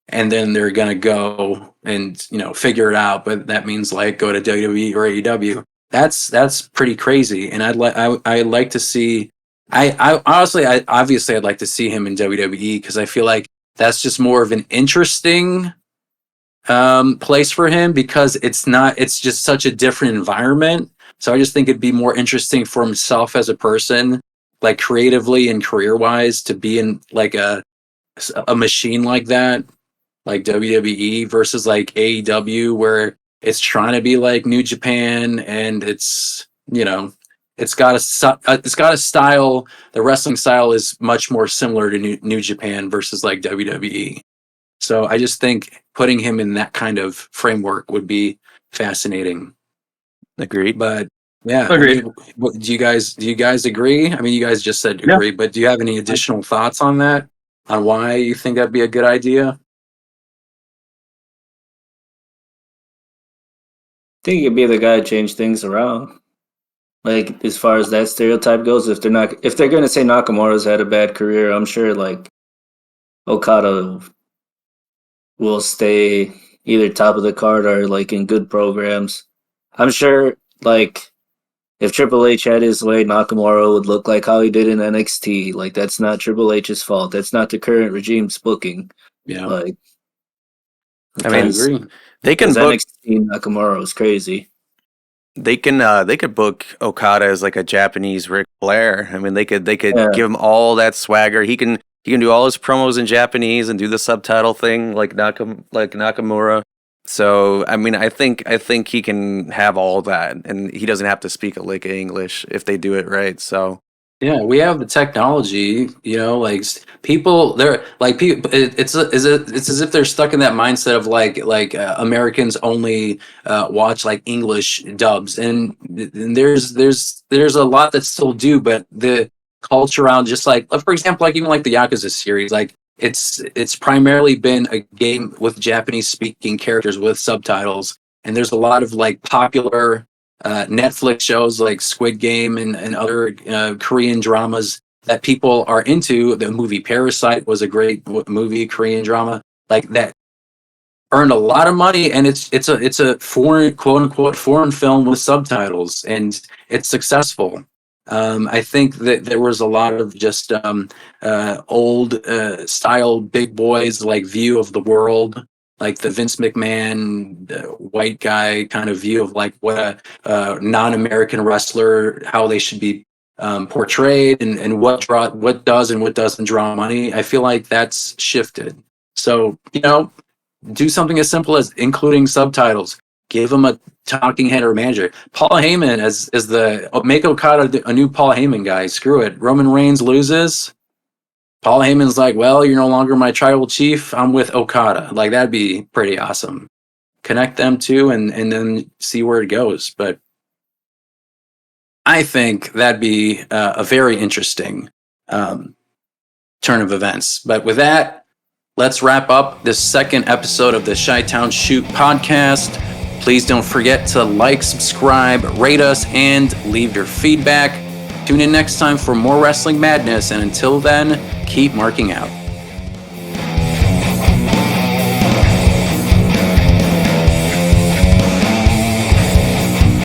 and then they're gonna go and figure it out. But that means like go to WWE or AEW. That's pretty crazy, and I'd like to see. I honestly, obviously I'd like to see him in WWE because I feel like that's just more of an interesting place for him because it's just such a different environment. So I just think it'd be more interesting for himself as a person, like creatively and career wise, to be in like a machine like that, like WWE versus like AEW, where it's trying to be like New Japan, and it's got a style. The wrestling style is much more similar to New Japan versus like WWE. So I just think putting him in that kind of framework would be fascinating. Agreed. But yeah, Agreed. Do you guys agree? I mean, you guys just said agree, but do you have any additional thoughts on that? On why you think that'd be a good idea? I think you'd be the guy to change things around. Like as far as that stereotype goes, if they're gonna say Nakamura's had a bad career, I'm sure like Okada will stay either top of the card or like in good programs. I'm sure like if Triple H had his way, Nakamura would look like how he did in NXT. Like that's not Triple H's fault. That's not the current regime's booking. Yeah, Like I mean, agree. they can book. NXT Nakamura was crazy. They could book Okada as like a Japanese Ric Flair. I mean, they could Yeah. give him all that swagger. He can do all his promos in Japanese and do the subtitle thing like Nakamura. So I mean, I think he can have all that, and he doesn't have to speak a lick of English if they do it right. So Yeah, we have the technology, like people. They're like people. It's as if they're stuck in that mindset of like Americans only watch like English dubs, and there's a lot that still do, but the culture around just like, for example, like even like the Yakuza series, like it's primarily been a game with Japanese speaking characters with subtitles, and there's a lot of like popular Netflix shows like Squid Game and other Korean dramas that people are into. The movie Parasite was a great movie, Korean drama like that earned a lot of money, and it's a foreign, quote unquote, foreign film with subtitles, and it's successful. I think that there was a lot of just old style big boys like view of the world, like the Vince McMahon white guy kind of view of like what a non-American wrestler, how they should be portrayed, and what does and what doesn't draw money. I feel like that's shifted. So do something as simple as including subtitles. Give them a talking head or manager. Paul Heyman as the make Okada a new Paul Heyman guy. Screw it. Roman Reigns loses. Paul Heyman's like, well, you're no longer my tribal chief. I'm with Okada. Like that'd be pretty awesome. Connect them two and then see where it goes. But I think that'd be a very interesting turn of events. But with that, let's wrap up this second episode of the Chi-Town Shoot podcast. Please don't forget to like, subscribe, rate us, and leave your feedback. Tune in next time for more wrestling madness, and until then, keep marking out.